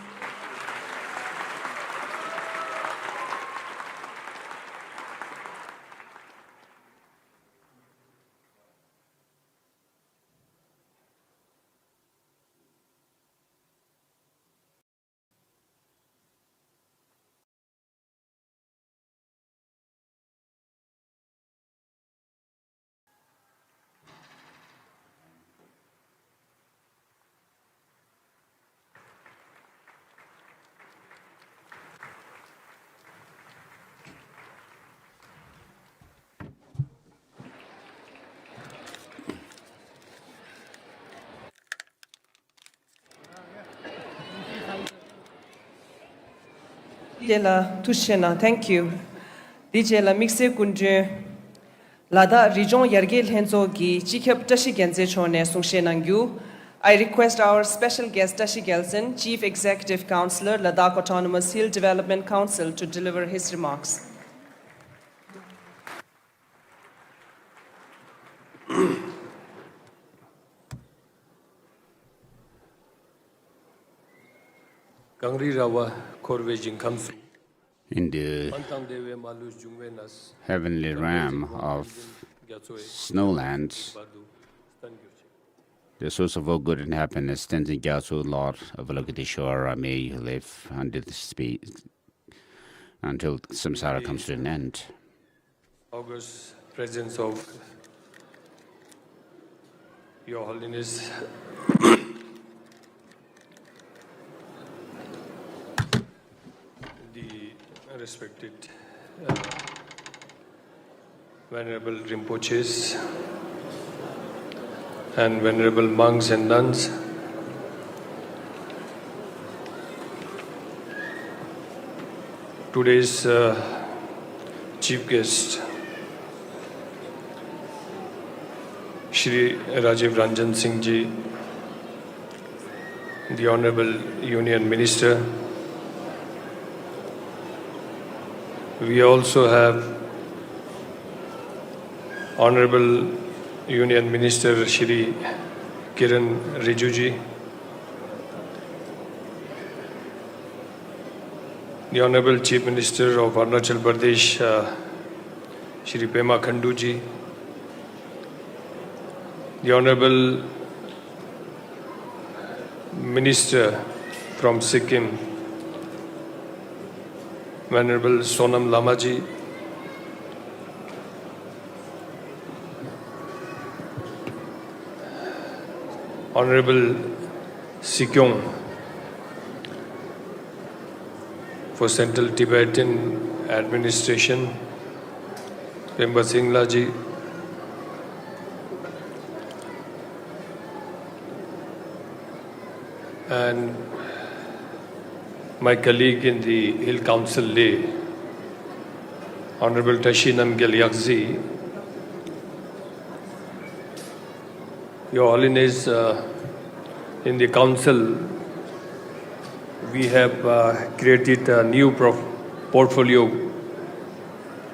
Thank you. Dijela mixe kunje lada region yergel henzo gi chikep tashi genze chone sungshenangyu. I request our special guest Tashi Gelson, Chief Executive Councillor, Ladakh Autonomous Hill Development Council, to deliver his remarks. In the heavenly realm of snowlands, the source of all good and happiness, Tenzin Gyatso, Lord of Avalokiteshvara, may you live under the space until samsara comes to an end. August presence of Your Holiness, the respected Venerable Rinpoches and Venerable monks and nuns, today's chief guest, Shri Rajiv Ranjan Singh Ji, the Honorable Union Minister. We also have Honorable Union Minister Shri Kiran Rijuji, the Honorable Chief Minister of Arunachal Pradesh, Shri Pema Khanduji, the Honorable Minister from Sikkim, Venerable Sonam Lama ji, Honorable Sikyong for Central Tibetan Administration, Pemba Singla ji, and my colleague in the Hill Council Leh, Honorable Tashi Namgyal Yakzi, Your Holiness, in the Council, we have created a new portfolio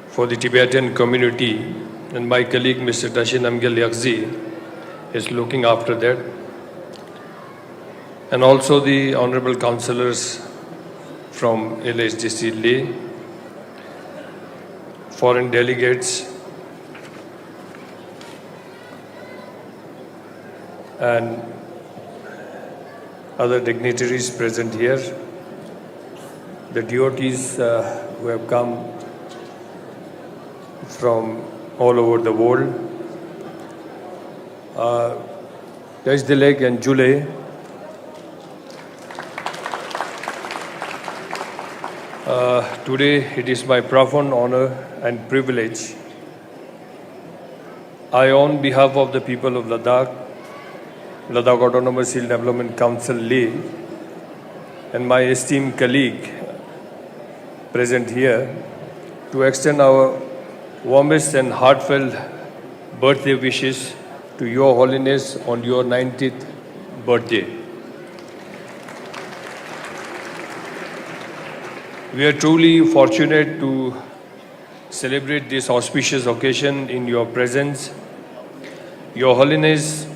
for the Tibetan community, and my colleague Mr. Tashi Namgyal Yakzi is looking after that. And also the Honorable Councillors from LHDC Leh, foreign delegates, and other dignitaries present here, the devotees who have come from all over the world, Tajdileg and Jule. Today it is my profound honor and privilege. I, on behalf of the people of Ladakh Autonomous Hill Development Council Leh, and my esteemed colleague present here, to extend our warmest and heartfelt birthday wishes to Your Holiness on your 90th birthday. We are truly fortunate to celebrate this auspicious occasion in your presence. Your Holiness,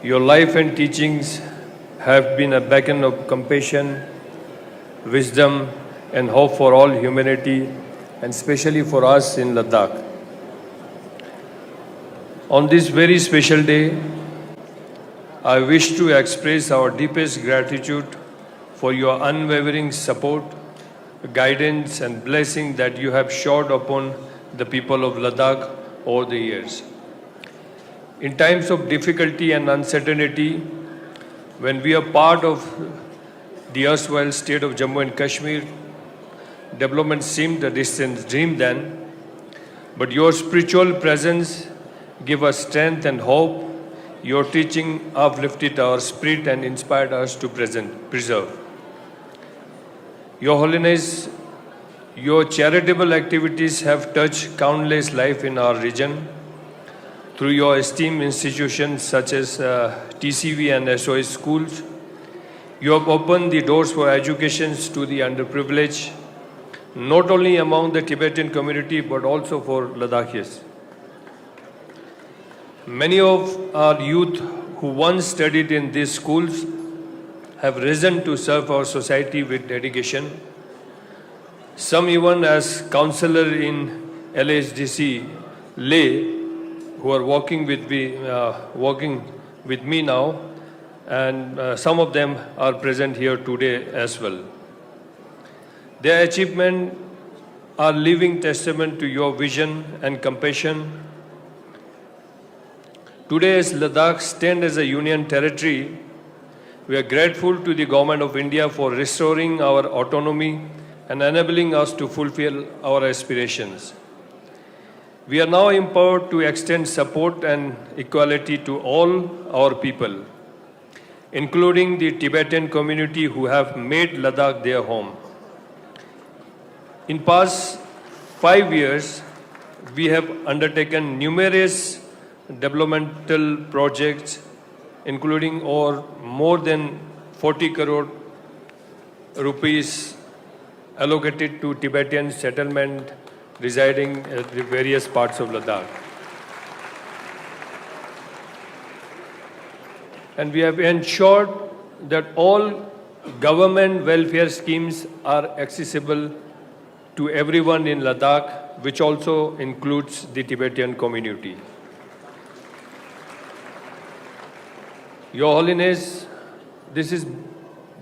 your life and teachings have been a beacon of compassion, wisdom, and hope for all humanity, and especially for us in Ladakh. On this very special day, I wish to express our deepest gratitude for your unwavering support, guidance, and blessing that you have showered upon the people of Ladakh over the years. In times of difficulty and uncertainty, when we are part of the erstwhile state of Jammu and Kashmir, development seemed a distant dream then, but your spiritual presence gave us strength and hope. Your teaching uplifted our spirit and inspired us to preserve. Your Holiness, your charitable activities have touched countless lives in our region. Through your esteemed institutions such as TCV and SOS schools, you have opened the doors for education to the underprivileged, not only among the Tibetan community but also for Ladakhis. Many of our youth who once studied in these schools have risen to serve our society with dedication. Some even as councillor in LHDC Leh, who are working with me now, and some of them are present here today as well. Their achievements are living testament to your vision and compassion. Today, as Ladakh stands as a union territory, we are grateful to the Government of India for restoring our autonomy and enabling us to fulfill our aspirations. We are now empowered to extend support and equality to all our people, including the Tibetan community who have made Ladakh their home. In past 5 years, we have undertaken numerous developmental projects, including more than 40 crore rupees allocated to Tibetan settlement residing at the various parts of Ladakh. And we have ensured that all government welfare schemes are accessible to everyone in Ladakh, which also includes the Tibetan community. Your Holiness, this is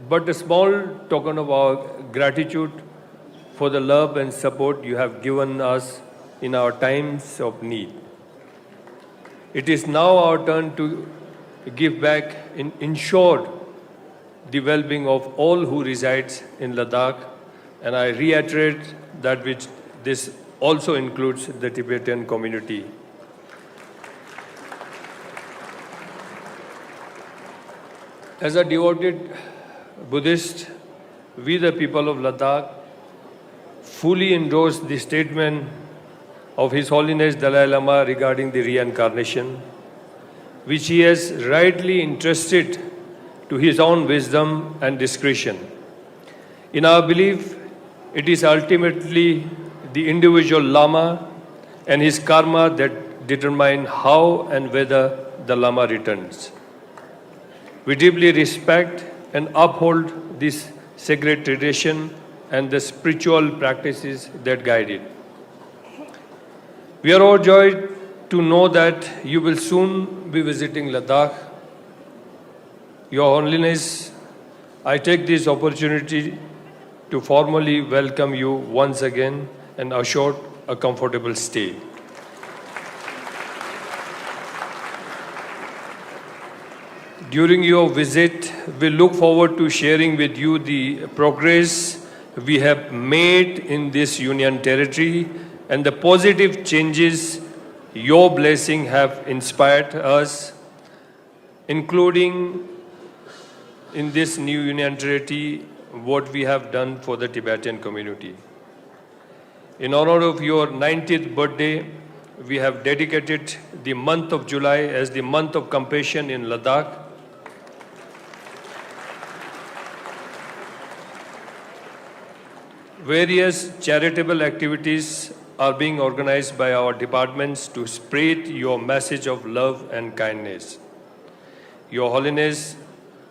but a small token of our gratitude for the love and support you have given us in our times of need. It is now our turn to give back and ensure the well-being of all who resides in Ladakh, and I reiterate that which this also includes the Tibetan community. As a devoted Buddhist, we the people of Ladakh fully endorse the statement of His Holiness Dalai Lama regarding the reincarnation, which he has rightly entrusted to his own wisdom and discretion. In our belief, it is ultimately the individual Lama and his karma that determine how and whether the Lama returns. We deeply respect and uphold this sacred tradition and the spiritual practices that guide it. We are overjoyed to know that you will soon be visiting Ladakh. Your Holiness, I take this opportunity to formally welcome you once again and assure a comfortable stay. During your visit, we look forward to sharing with you the progress we have made in this Union territory and the positive changes your blessing have inspired us, including in this new Union territory, what we have done for the Tibetan community. In honor of your 90th birthday, we have dedicated the month of July as the month of compassion in Ladakh. Various charitable activities are being organized by our departments to spread your message of love and kindness. Your Holiness,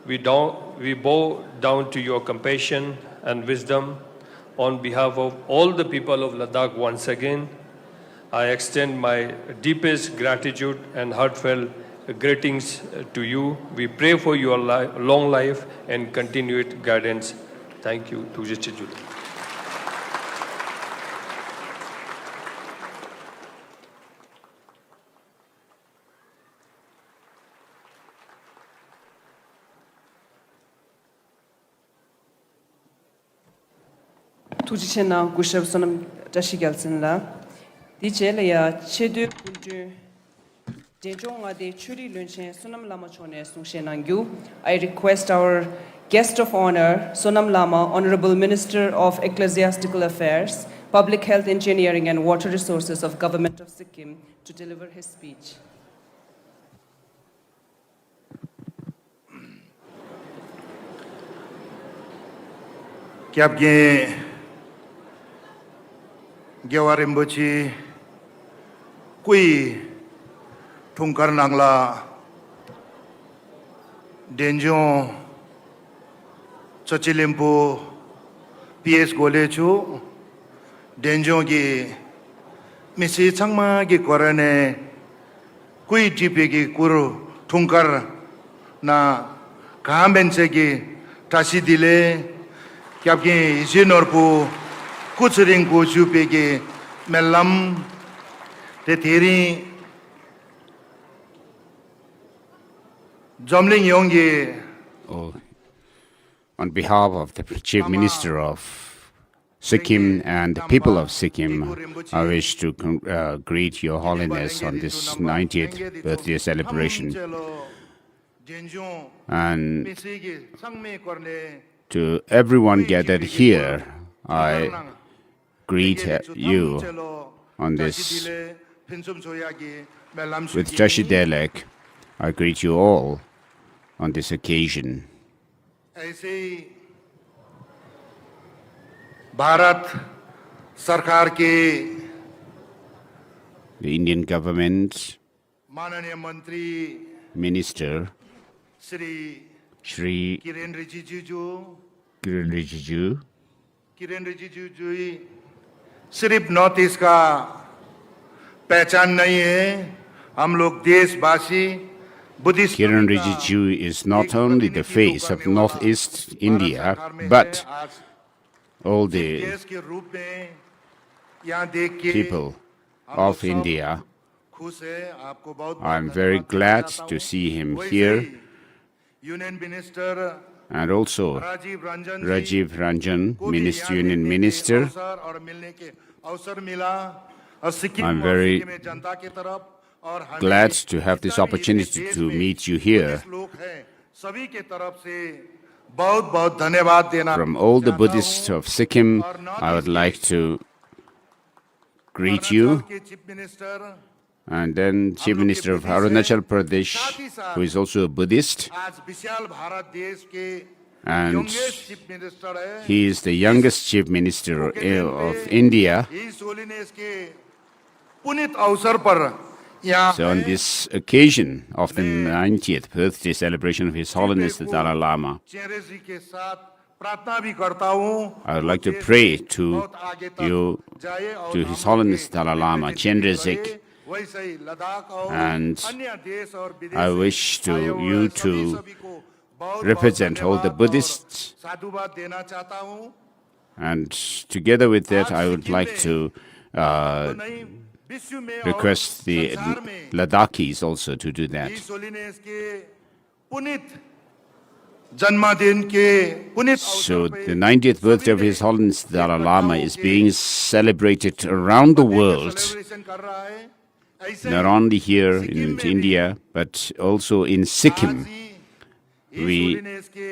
we bow down to your compassion and wisdom. On behalf of all the people of Ladakh once again, I extend my deepest gratitude and heartfelt greetings to you. We pray for your long life and continued guidance. Thank you. Tujichena Gushab Sonam Tashi Gelsinla. Dichela Chedu Kundu Dejonga de Churi Lunchen Sonam Lama Chone Sungshenangyu. I request our guest of honor, Sonam Lama, Honorable Minister of Ecclesiastical Affairs, Public Health Engineering and Water Resources of Government of Sikkim, to deliver his speech. Kyabge Gyawarimbochi Kui Tungkar Nangla Denjon Chachilimpo PS Golechu Denjon gi Misi Changma gi Korane Kui Tipi gi Kuru Tungkar na Kambense gi Tasidile Kyabge Isinorpu Kutsering Kuchupege Melam Teteri Jomling Yongi. On behalf of the Chief Minister of Sikkim and the people of Sikkim, I wish to greet Your Holiness on this 90th birthday celebration. And to everyone gathered here, I greet you on this. With Tashi Delek, I greet you all on this occasion. ऐसे ही भारत सरकार के The Indian government माननीय मंत्री minister Shri Shri Kiren Rijiju Kiren Rijiju जी सिर्फ north east का पहचान नहीं है, हम लोग देशवासी Buddhist Kiren Rijiju is not only the face of northeast India, but all the देश के रूप में यहाँ देख के people of India. खुश है। आपको बहुत I'm very glad to see him here, union minister and also Rajiv Ranjan Rajiv Ranjan, को भी Union यहाँ Minister. देखने के अवसर और मिलने के अवसर मिला और सिक्किम I'm और very सिक्किम में जनता की तरफ और हमें glad to have this जितना भी opportunity देश to में meet you here. बुद्धिस्ट लोग हैं, सभी के तरफ से बहुत बहुत धन्यवाद देना From all the चाहता Buddhists हूँ। of Sikkim, और north I would east like के to greet अरुणाचल you, के chief minister and then Chief Minister of Arunachal Pradesh, who is also a Buddhist, आज विशाल भारत देश के and youngest चीफ मिनिस्टर है। he is the youngest Chief Minister of India. इस holiness के पुनीत अवसर पर यहाँ So on this occasion of the 90th birthday celebration of His Holiness the Dalai Lama, चेहरे जी के साथ प्रार्थना भी करता हूँ। I would like to pray to you, to His Holiness Dalai Lama, Chenrezig, वैसे ही लद्दाख और and अन्य देश और विदेश I से wish to आए हुए you सभी to सभी को बहुत represent all the धन्यवाद और Buddhists, साधुवाद देना चाहता हूँ। and together with that I would like to तो नहीं विश्व में और request the संसार में Ladakhis also to do that. इस होलीनेस के पुनीत जन्मदिन के पुनीत So अवसर पे the 90th birthday of His Holiness the Dalai Lama is being celebrated around the world, celebration कर रहा है। ऐसे not only here in India, but also in Sikkim. इस We- होलीनेस के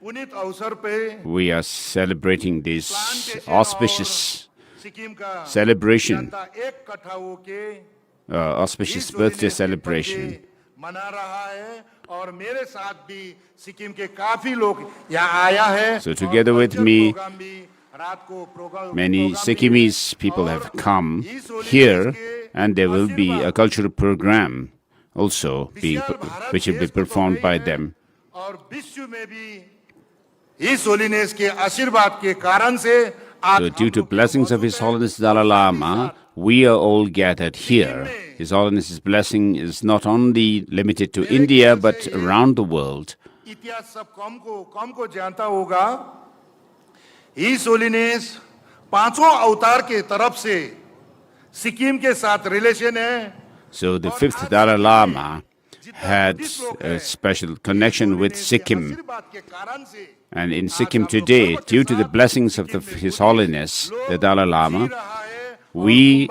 पुनीत अवसर पे We are celebrating this plantation auspicious और सिक्किम का celebration, जनता एकट्ठा होके auspicious इस birthday होलीनेस के celebration. बर्थडे मना रहा है और मेरे साथ भी सिक्किम के काफी लोग यहाँ आया है। So together और with कल्चर me, प्रोग्राम भी रात को Many प्रोग्राम भी Sikkimese है। people और have come इस होलीनेस here, के and there will be a आशीर्वाद cultural program also Vishal Bharat which will be देश को तो performed by गई है them. और विश्व में भी इस होलीनेस के आशीर्वाद के कारण से आज So due हम to लोग blessings of मौजूद His हैं। Holiness Dalai Lama, we are all gathered here. His Holiness's blessing is not only limited to India, but around the world. इतिहास सब कम को जानता होगा। इस होलीनेस पांचों अवतार के तरफ से सिक्किम के साथ रिलेशन है। So the fifth Dalai Lama had a special connection with Sikkim. आशीर्वाद के कारण से And in Sikkim today, due to the blessings of His Holiness, the Dalai Lama, we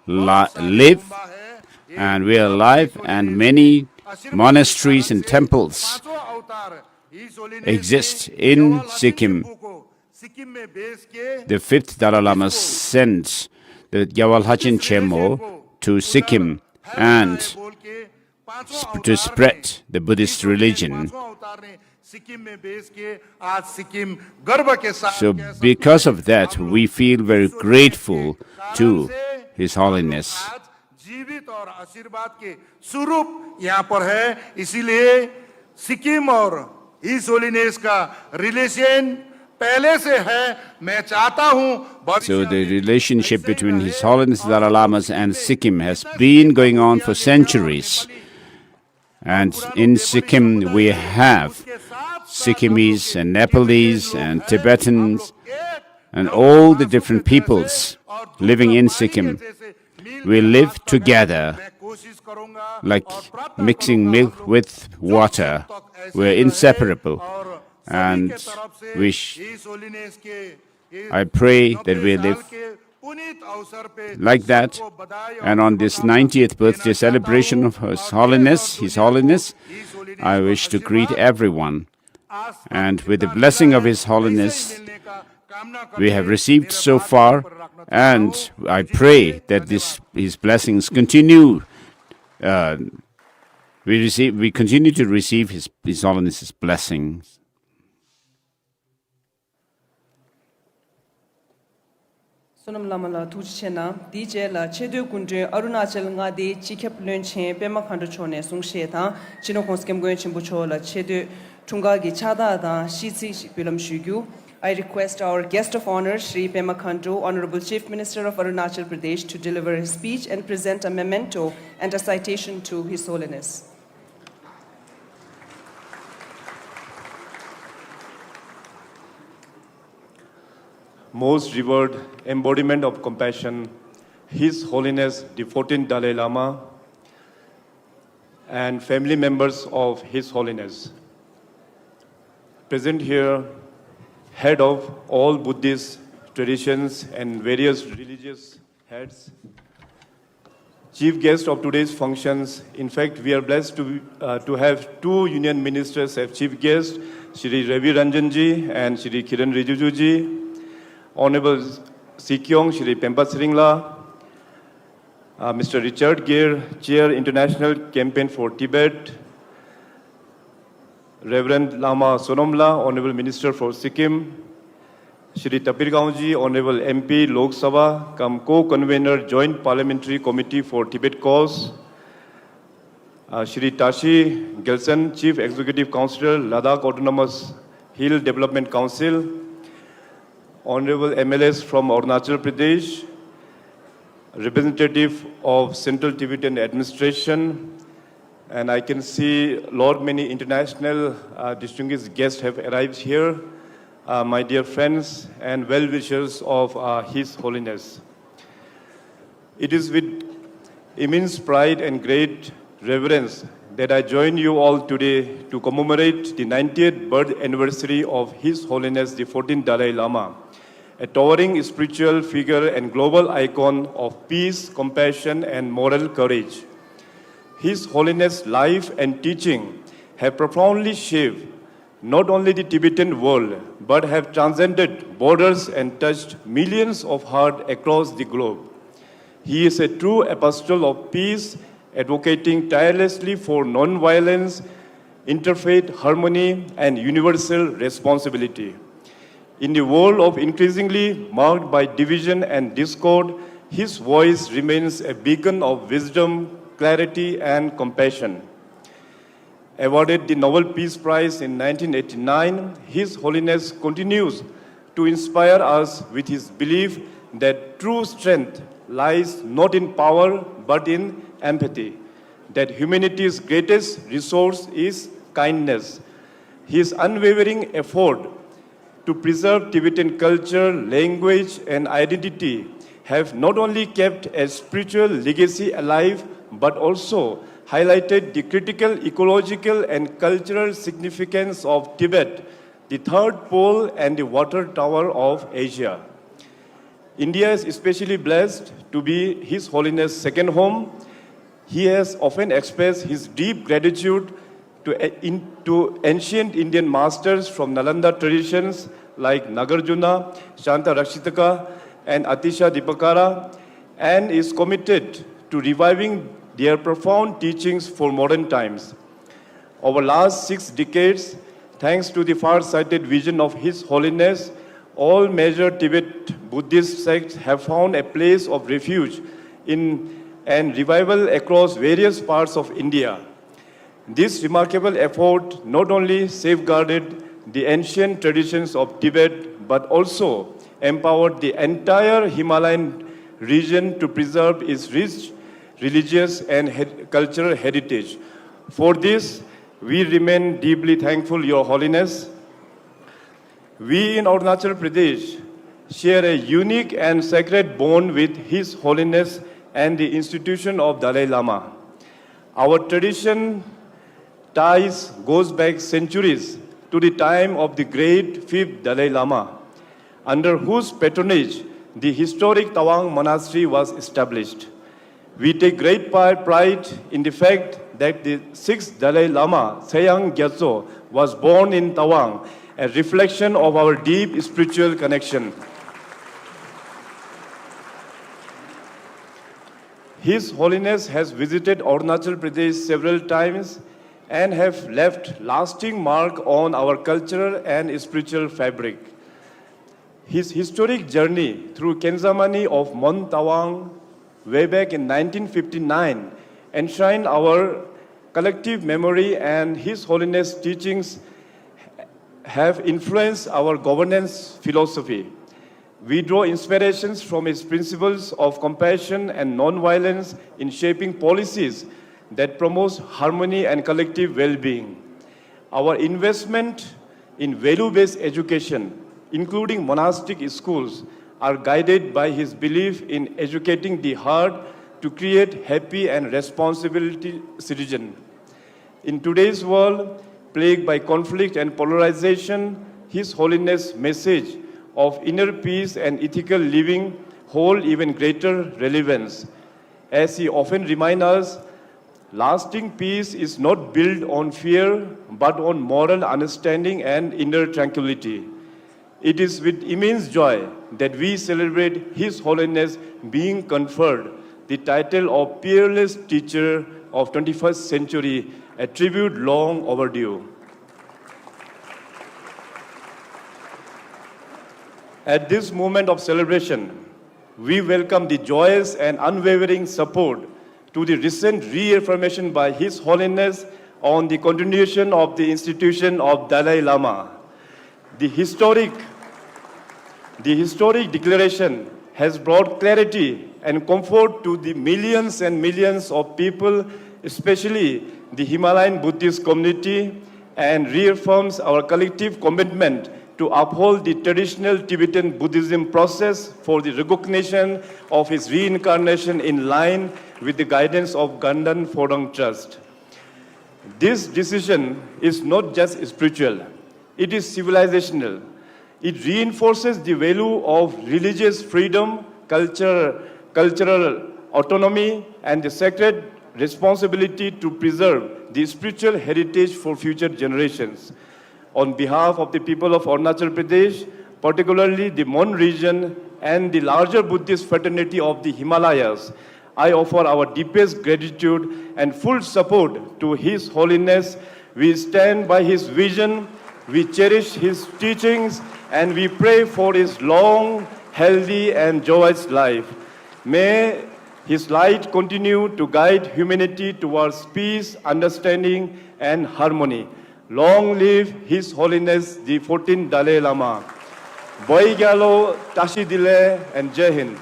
live and we are alive, and many monasteries and temples exist in Sikkim. The fifth Dalai Lama sent the Gyawalhachin Chemo to Sikkim and to spread the Buddhist religion. So because of that, we feel very grateful to His Holiness. जीवित और आशीर्वाद के स्वरूप यहाँ पर है, इसीलिए सिक्किम और इस होलीनेस का रिलेशन पहले से है। मैं चाहता हूँ So the relationship between His Holiness Dalai Lamas and Sikkim has been going on for centuries. And in Sikkim we have Sikkimese and Nepalese and Tibetans and all the different peoples living in Sikkim. We live together like mixing milk with water. We're inseparable. And I pray that we live like that. And on this 90th birthday celebration of His Holiness, I wish to greet everyone. And with the blessing of His Holiness, we have received so far, and I pray that His blessings continue. We continue to receive His Holiness's blessings. Sonam Lama la tuchena DJ la chedu kundre Arunachal nga de chikep lunche pema khandu chone sungshe tha chino konskem goyen chimbucho la chedu tunga gi chada da shitsi pilam shugyu. I request our guest of honor, Shri Pema Khandu, Honorable Chief Minister of Arunachal Pradesh, to deliver his speech and present a memento and a citation to His Holiness. Most revered embodiment of compassion, His Holiness the 14th Dalai Lama, and family members of His Holiness. Present here, head of all Buddhist traditions and various religious heads, chief guest of today's functions. In fact, we are blessed to have two union ministers as chief guests, Shri Ravi Ranjanji and Shri Kiran Rijijuji, Honorable Sikyong Shri Pempa Sringla, Mr. Richard Gere, Chair International Campaign for Tibet, Reverend Lama Sonomla, Honorable Minister for Sikkim, Shri Tapir Gaonji, Honorable MP Lok Sabha, co-convener Joint Parliamentary Committee for Tibet Cause, Shri Tashi Gelson, Chief Executive Councillor, Ladakh Autonomous Hill Development Council, Honorable MLAs from Arunachal Pradesh, representative of Central Tibetan Administration, and I can see many international distinguished guests have arrived here, my dear friends and well-wishers of His Holiness. It is with immense pride and great reverence that I join you all today to commemorate the 90th birth anniversary of His Holiness the 14th Dalai Lama, a towering spiritual figure and global icon of peace, compassion, and moral courage. His Holiness' life and teaching have profoundly shaped not only the Tibetan world, but have transcended borders and touched millions of hearts across the globe. He is a true apostle of peace, advocating tirelessly for non-violence, interfaith harmony, and universal responsibility. In a world of increasingly marked by division and discord, his voice remains a beacon of wisdom, clarity, and compassion. Awarded the Nobel Peace Prize in 1989, His Holiness continues to inspire us with his belief that true strength lies not in power but in empathy, that humanity's greatest resource is kindness. His unwavering effort to preserve Tibetan culture, language, and identity have not only kept a spiritual legacy alive, but also highlighted the critical ecological and cultural significance of Tibet, the third pole and the water tower of Asia. India is especially blessed to be His Holiness' second home. He has often expressed his deep gratitude to ancient Indian masters from Nalanda traditions like Nagarjuna, Shanta Rakshitaka, and Atisha Dipakara, and is committed to reviving their profound teachings for modern times. Over the last 6 decades, thanks to the far-sighted vision of His Holiness, all major Tibet Buddhist sects have found a place of refuge and revival across various parts of India. This remarkable effort not only safeguarded the ancient traditions of Tibet, but also empowered the entire Himalayan region to preserve its rich religious and cultural heritage. For this, we remain deeply thankful, Your Holiness. We in Arunachal Pradesh share a unique and sacred bond with His Holiness and the institution of Dalai Lama. Our tradition ties goes back centuries to the time of the great 5th Dalai Lama, under whose patronage the historic Tawang Monastery was established. We take great pride in the fact that the 6th Dalai Lama, Sayang Gyatso, was born in Tawang, a reflection of our deep spiritual connection. His Holiness has visited Arunachal Pradesh several times and have left lasting mark on our cultural and spiritual fabric. His historic journey through Kenzamani of Mon Tawang way back in 1959 enshrined our collective memory, and His Holiness' teachings have influenced our governance philosophy. We draw inspirations from his principles of compassion and non-violence in shaping policies that promote harmony and collective well-being. Our investment in value-based education, including monastic schools, are guided by his belief in educating the heart to create happy and responsible citizens. In today's world, plagued by conflict and polarization, His Holiness' message of inner peace and ethical living hold even greater relevance. As he often reminds us, lasting peace is not built on fear, but on moral understanding and inner tranquility. It is with immense joy that we celebrate His Holiness being conferred the title of Peerless Teacher of 21st Century, a tribute long overdue. At this moment of celebration, we welcome the joyous and unwavering support to the recent reaffirmation by His Holiness on the continuation of the institution of Dalai Lama. The historic declaration has brought clarity and comfort to the millions and millions of people, especially the Himalayan Buddhist community, and reaffirms our collective commitment to uphold the traditional Tibetan Buddhism process for the recognition of his reincarnation in line with the guidance of Ganden Phorang Trust. This decision is not just spiritual, it is civilizational. It reinforces the value of religious freedom, cultural autonomy, and the sacred responsibility to preserve the spiritual heritage for future generations. On behalf of the people of Arunachal Pradesh, particularly the Mon region and the larger Buddhist fraternity of the Himalayas, I offer our deepest gratitude and full support to His Holiness. We stand by his vision, we cherish his teachings, and we pray for his long, healthy, and joyous life. May his light continue to guide humanity towards peace, understanding, and harmony. Long live His Holiness the 14th Dalai Lama. Boi Gyalo, Tashi Dile, and Jai Hind.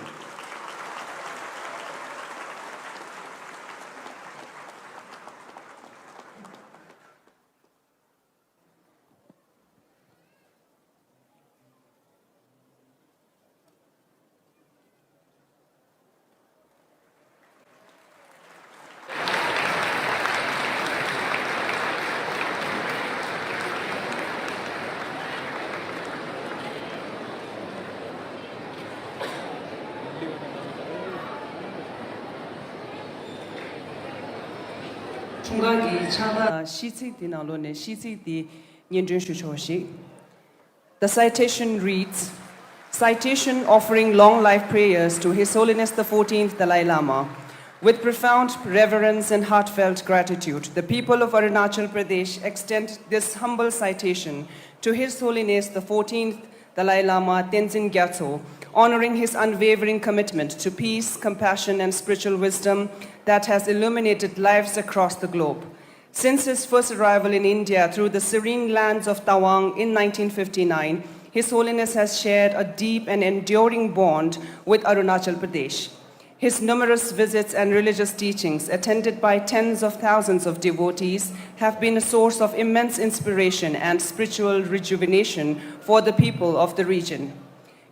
The citation reads, Citation offering long life prayers to His Holiness the 14th Dalai Lama. With profound reverence and heartfelt gratitude, the people of Arunachal Pradesh extend this humble citation to His Holiness the 14th Dalai Lama Tenzin Gyatso, honoring his unwavering commitment to peace, compassion, and spiritual wisdom that has illuminated lives across the globe. Since his first arrival in India through the serene lands of Tawang in 1959, His Holiness has shared a deep and enduring bond with Arunachal Pradesh. His numerous visits and religious teachings, attended by tens of thousands of devotees, have been a source of immense inspiration and spiritual rejuvenation for the people of the region.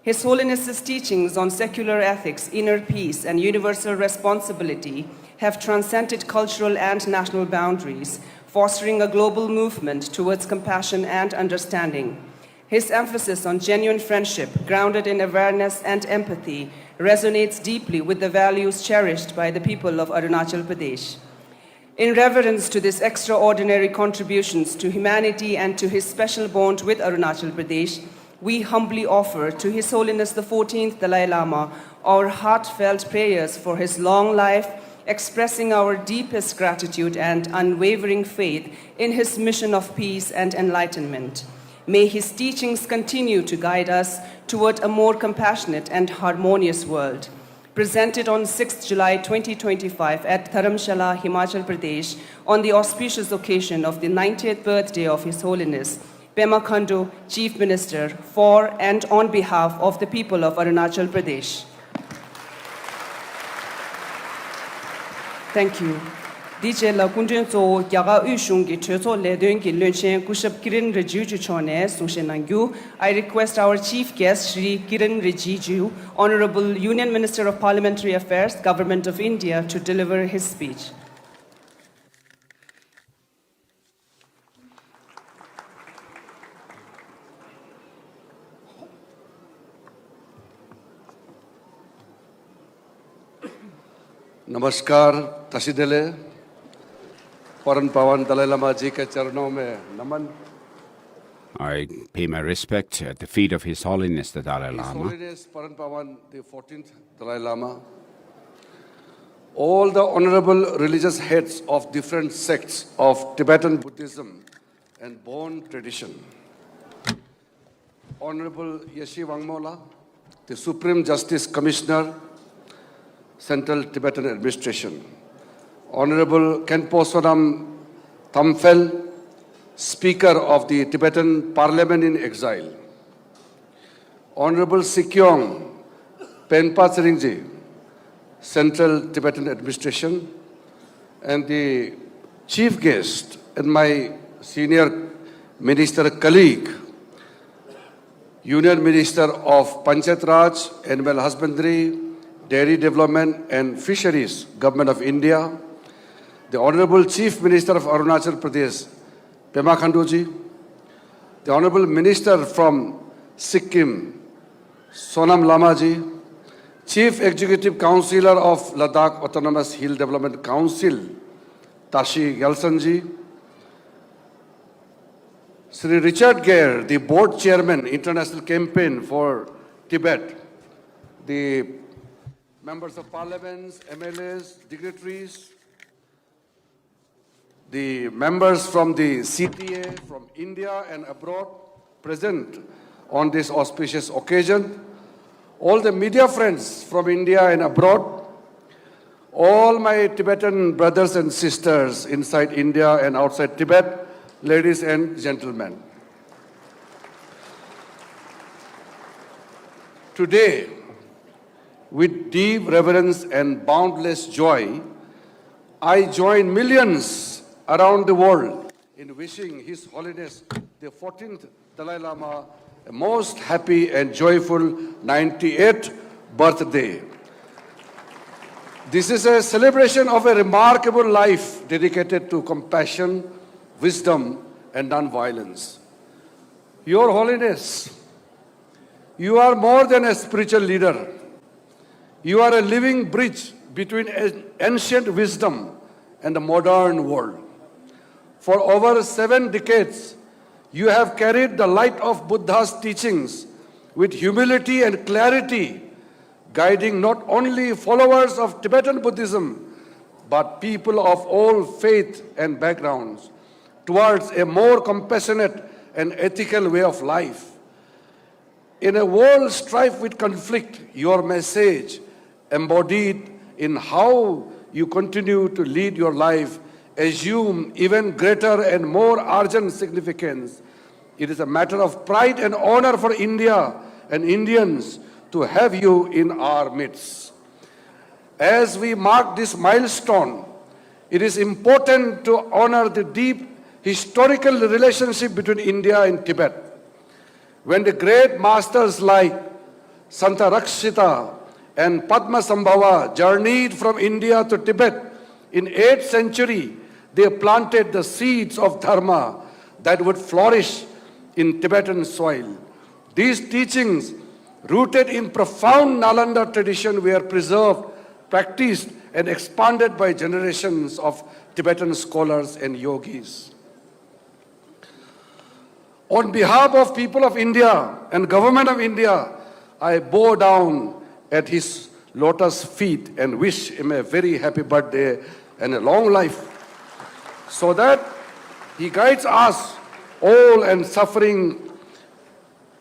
His Holiness's teachings on secular ethics, inner peace, and universal responsibility have transcended cultural and national boundaries, fostering a global movement towards compassion and understanding. His emphasis on genuine friendship, grounded in awareness and empathy, resonates deeply with the values cherished by the people of Arunachal Pradesh. In reverence to these extraordinary contributions to humanity and to his special bond with Arunachal Pradesh, we humbly offer to His Holiness the 14th Dalai Lama our heartfelt prayers for his long life, expressing our deepest gratitude and unwavering faith in his mission of peace and enlightenment. May his teachings continue to guide us toward a more compassionate and harmonious world. Presented on 6th July 2025 at Dharamshala, Himachal Pradesh, on the auspicious occasion of the 90th birthday of His Holiness, Pema Khandu, Chief Minister, for and on behalf of the people of Arunachal Pradesh. Thank you. DJ la kundun zo yaga ushung gi chozo le den gi lunchen kushap Kiran Rijiju chone sushen nangyu. I request our chief guest Shri Kiran Rijiju, Honorable Union Minister of Parliamentary Affairs, Government of India, to deliver his speech. नमस्कार तसीदले परम पावन दलाई लामा जी के चरणों में नमन. I pay my respect at the feet of His Holiness the Dalai His Lama. Holiness Paran Pawan the 14th Dalai Lama, all the honorable religious heads of different sects of Tibetan Buddhism and Bon tradition, Honorable Yeshi Wangmola, the Supreme Justice Commissioner, Central Tibetan Administration, Honorable Khenpo Sonam Thamphel, Speaker of the Tibetan Parliament in Exile, Honorable Sikyong Penpa Tseringji, Central Tibetan Administration, and the chief guest and my senior minister colleague, Union Minister of Panchayat Raj, Animal Husbandry, Dairy Development and Fisheries, Government of India, the Honorable Chief Minister of Arunachal Pradesh, Pema Khandu ji, the Honorable Minister from Sikkim, Sonam Lama ji, Chief Executive Councillor of Ladakh Autonomous Hill Development Council, Tashi Gelson ji, Sri Richard Gere, the Board Chairman, International Campaign for Tibet, the members of parliaments, MLAs, dignitaries, the members from the CTA, from India and abroad, present on this auspicious occasion, all the media friends from India and abroad, all my Tibetan brothers and sisters inside India and outside Tibet, ladies and gentlemen. Today, with deep reverence and boundless joy, I join millions around the world in wishing His Holiness the 14th Dalai Lama a most happy and joyful 98th birthday. This is a celebration of a remarkable life dedicated to compassion, wisdom, and non-violence. Your Holiness, you are more than a spiritual leader. You are a living bridge between ancient wisdom and the modern world. For over 7 decades, you have carried the light of Buddha's teachings with humility and clarity, guiding not only followers of Tibetan Buddhism, but people of all faith and backgrounds towards a more compassionate and ethical way of life. In a world strife with conflict, your message embodied in how you continue to lead your life assume even greater and more urgent significance. It is a matter of pride and honor for India and Indians to have you in our midst. As we mark this milestone, it is important to honor the deep historical relationship between India and Tibet. When the great masters like Santa Rakshita and Padma Sambhava journeyed from India to Tibet in 8th century, they planted the seeds of dharma that would flourish in Tibetan soil. These teachings, rooted in profound Nalanda tradition, were preserved, practiced, and expanded by generations of Tibetan scholars and yogis. On behalf of people of India and government of India, I bow down at his lotus feet and wish him a very happy birthday and a long life, so that he guides us all and suffering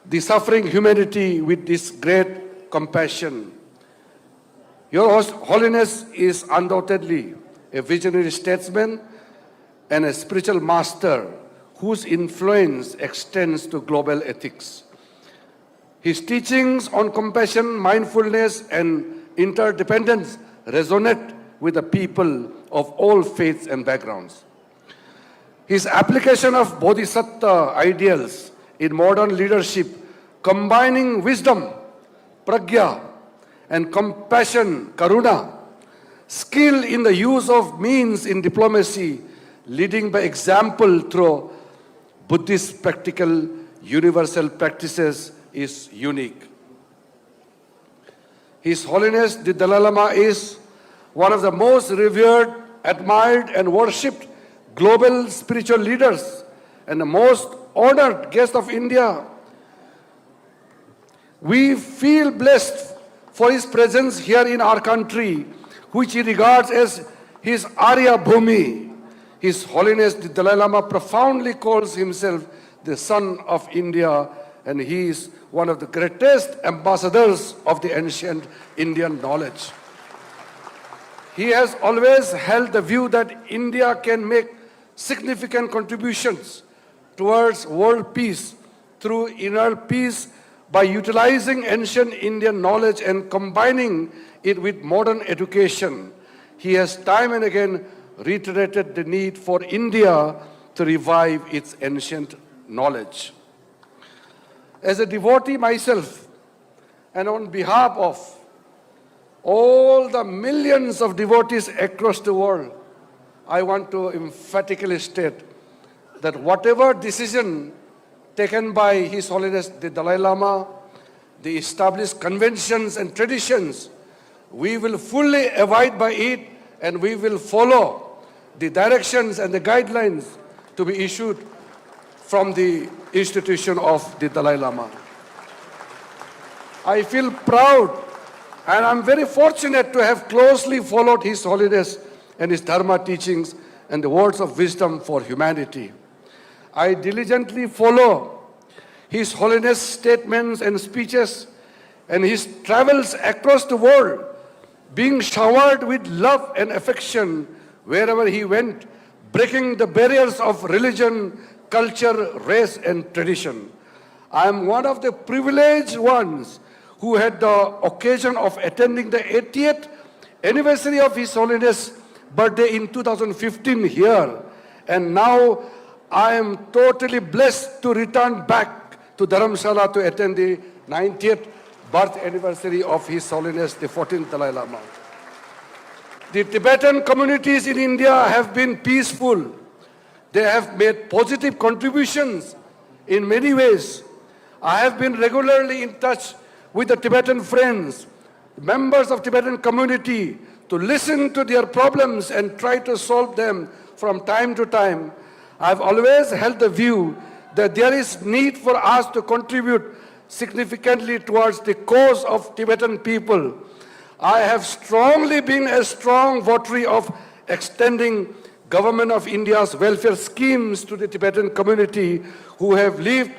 the suffering humanity with this great compassion. Your Holiness is undoubtedly a visionary statesman and a spiritual master whose influence extends to global ethics. His teachings on compassion, mindfulness, and interdependence resonate with the people of all faiths and backgrounds. His application of bodhisattva ideals in modern leadership, combining wisdom, pragya, and compassion, karuna, skill in the use of means in diplomacy, leading by example through Buddhist practical universal practices is unique. His Holiness the Dalai Lama is one of the most revered, admired, and worshipped global spiritual leaders and the most honored guest of India. We feel blessed for his presence here in our country, which he regards as his Arya Bhumi. His Holiness the Dalai Lama profoundly calls himself the son of India, and he is one of the greatest ambassadors of the ancient Indian knowledge. He has always held the view that India can make significant contributions towards world peace through inner peace by utilizing ancient Indian knowledge and combining it with modern education. He has time and again reiterated the need for India to revive its ancient knowledge. As a devotee myself, and on behalf of all the millions of devotees across the world, I want to emphatically state that whatever decision taken by His Holiness the Dalai Lama, the established conventions and traditions, we will fully abide by it, and we will follow the directions and the guidelines to be issued from the institution of the Dalai Lama. I feel proud and I'm very fortunate to have closely followed His Holiness and his Dharma teachings and the words of wisdom for humanity. I diligently follow His Holiness statements and speeches and his travels across the world, being showered with love and affection wherever he went, breaking the barriers of religion, culture, race, and tradition. I am one of the privileged ones who had the occasion of attending the 80th anniversary of His Holiness' birthday in 2015 here. And now I am totally blessed to return back to Dharamshala to attend the 90th birth anniversary of His Holiness the 14th Dalai Lama. The Tibetan communities in India have been peaceful. They have made positive contributions in many ways. I have been regularly in touch with the Tibetan friends, members of Tibetan community, to listen to their problems and try to solve them from time to time. I've always held the view that there is need for us to contribute significantly towards the cause of Tibetan people. I have strongly been a strong votary of extending Government of India's welfare schemes to the Tibetan community who have lived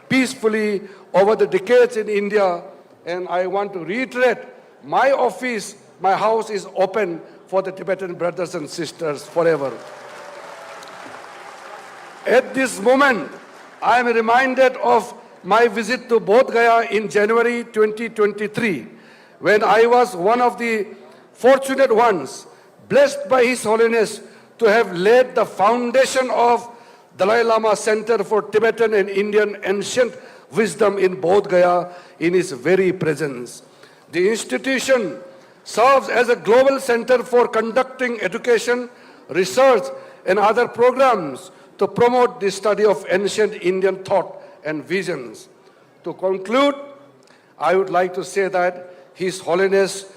peacefully over the decades in India. And I want to reiterate, my office, my house is open for the Tibetan brothers and sisters forever. At this moment, I am reminded of my visit to Bodh Gaya in January 2023, when I was one of the fortunate ones, blessed by His Holiness to have laid the foundation of Dalai Lama Center for Tibetan and Indian Ancient Wisdom in Bodh Gaya in his very presence. The institution serves as a global center for conducting education, research, and other programs to promote the study of ancient Indian thought and visions. To conclude, I would like to say that His Holiness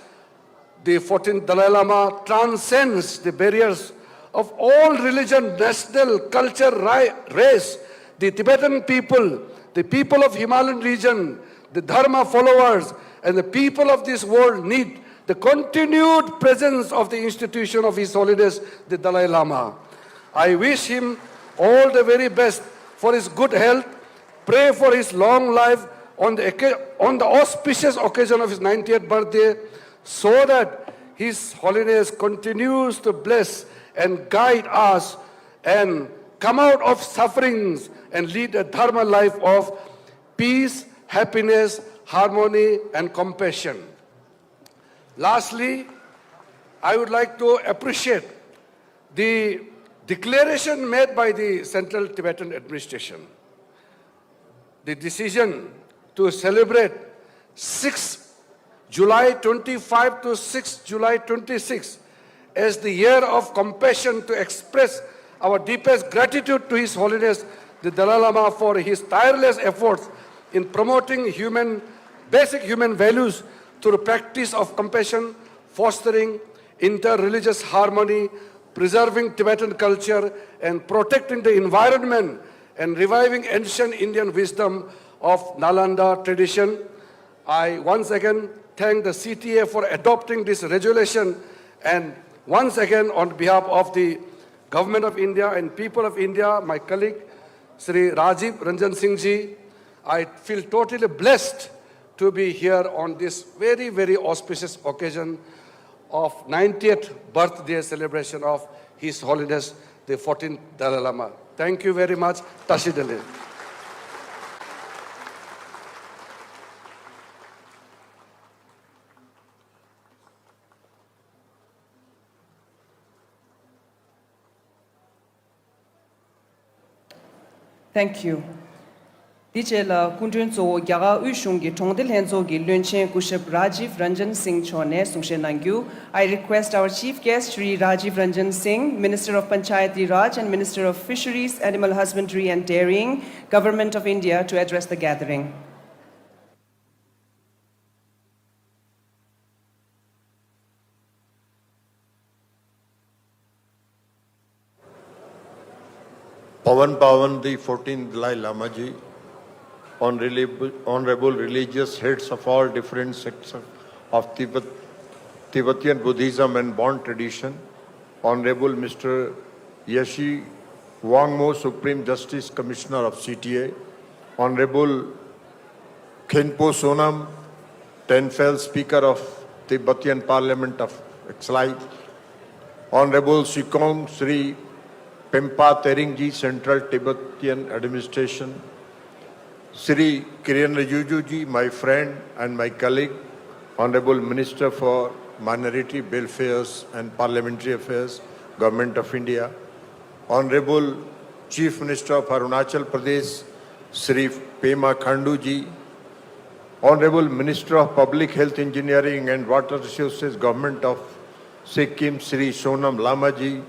the 14th Dalai Lama transcends the barriers of all religion, national, culture, race. The Tibetan people, the people of Himalayan region, the Dharma followers, and the people of this world need the continued presence of the institution of His Holiness the Dalai Lama. I wish him all the very best for his good health, pray for his long life, on the auspicious occasion of his 90th birthday, so that His Holiness continues to bless and guide us and come out of sufferings and lead a dharma life of peace, happiness, harmony, and compassion. Lastly, I would like to appreciate the declaration made by the Central Tibetan Administration. The decision to celebrate 6 July 25 to 6 July 26 as the year of compassion, to express our deepest gratitude to His Holiness the Dalai Lama for his tireless efforts in promoting basic human values through practice of compassion, fostering inter-religious harmony, preserving Tibetan culture, and protecting the environment, and reviving ancient Indian wisdom of Nalanda tradition. I once again thank the CTA for adopting this resolution, and once again on behalf of the Government of India and people of India, my colleague Sri Rajiv Ranjan Singh ji, I feel totally blessed to be here on this very, very auspicious occasion of 90th birthday celebration of His Holiness the 14th Dalai Lama. Thank you very much. Tashidale. Thank you. Dichela Kundunzo Yaga Ushungi Tongdil Henzogi Lunchen Kushab Rajiv Ranjan Singh Chone Sungshenangyu. I request our Chief Guest Sri Rajiv Ranjan Singh, Minister of Panchayati Raj and Minister of Fisheries, Animal Husbandry and Dairying, Government of India, to address the gathering. Pavan Pavan, the 14th Dalai Lama Ji, honorable religious heads of all different sects of Tibetan Buddhism and Bon tradition, Honorable Mr. Yeshi Wangmo, Supreme Justice Commissioner of CTA, Honorable Khenpo Sonam, Tenfel Speaker of Tibetan Parliament of Exilai, Honorable Sikong Sri Pempa Teringji, Central Tibetan Administration, Sri Kiran Rijuju, my friend and my colleague, Honorable Minister for Minority Welfairs and Parliamentary Affairs, Government of India, Honorable Chief Minister of Arunachal Pradesh, Sri Pema Khandu ji, Honorable Minister of Public Health Engineering and Water Resources, Government of Sikkim, Sri Sonam Lama ji,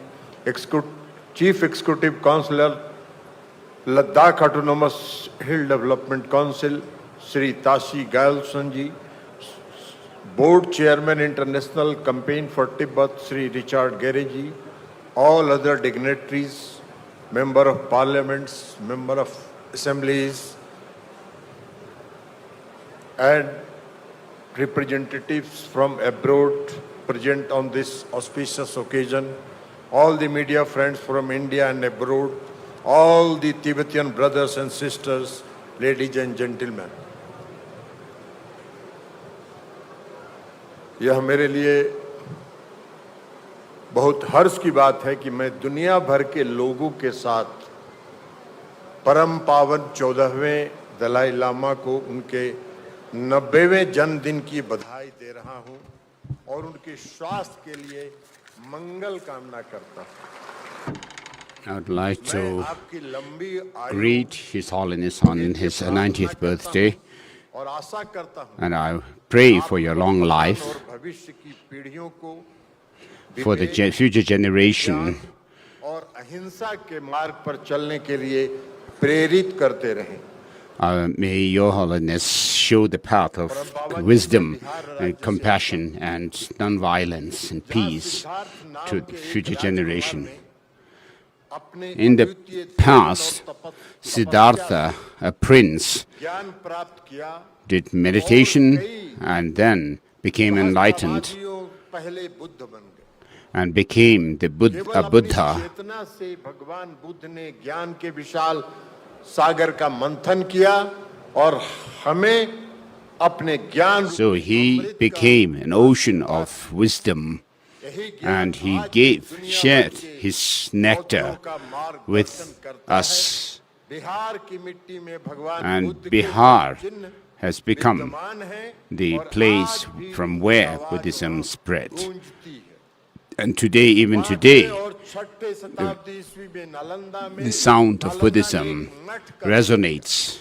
Chief Executive Councillor, Ladakh Autonomous Hill Development Council, Sri Tashi Gailson ji, Board Chairman International Campaign for Tibet, Sri Richard Gere ji, all other dignitaries, Member of Parliaments, Member of Assemblies, and representatives from abroad present on this auspicious occasion, all the media friends from India and abroad, all the Tibetan brothers and sisters, ladies and gentlemen. यह मेरे लिए बहुत हर्ष की बात है कि मैं दुनिया भर के लोगों के साथ परम पावन 14वें दलाई लामा को उनके 90वें जन्मदिन की बधाई दे रहा हूं और उनके स्वास्थ्य के लिए मंगल कामना करता हूं। I would like to greet His Holiness on his 90th birthday, and I pray for your long life, for the future generation, may Your Holiness show the path of wisdom and compassion and non-violence and peace to the future generation. In the past, Siddhartha, a prince, did meditation and then became enlightened and became a Buddha. सागर का मंथन किया और हमें अपने ज्ञान So he became an ocean of wisdom, and he shared his nectar with us. Bihar की मिट्टी में भगवान And बुद्ध के Bihar चिन्ह has become विद्यमान हैं the और place आज भी from where आवाज Buddhism spread. गूंजती है। And even today, पांचवें और छठवें शताब्दी ईस्वी में नालंदा में the sound of Nalanda Buddhism एक मठ का resonates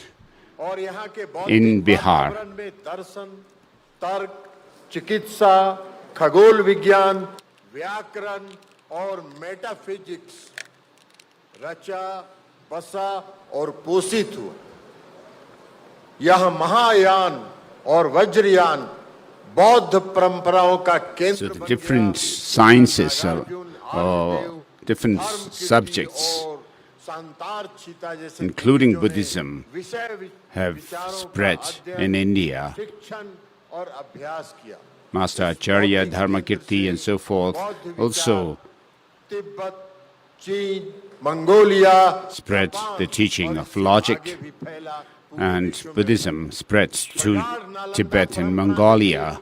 और यहाँ के in बौद्धिक Bihar. वातावरण में दर्शन, तर्क, चिकित्सा, खगोल विज्ञान, व्याकरण और मेटाफिजिक्स रचा, बसा और पोषित हुआ। यह महायान और वज्रयान बौद्ध परंपराओं का So केंद्र the बन different गया। sciences Nagarjuna, or Aryadev, different धर्म के subjects, और सांतारचिता जैसे including दिग्गजों ने Buddhism, विषय have विचारों का spread अध्ययन, in India. शिक्षण और अभ्यास किया। Master Acharya, Dharmakirti, and so forth बौद्ध also विचार तिब्बत, चीन, Mongolia spread Japan the teaching और of इससे logic, आगे भी फैला पूरे and विश्व में Buddhism spread to Tibet and Mongolia.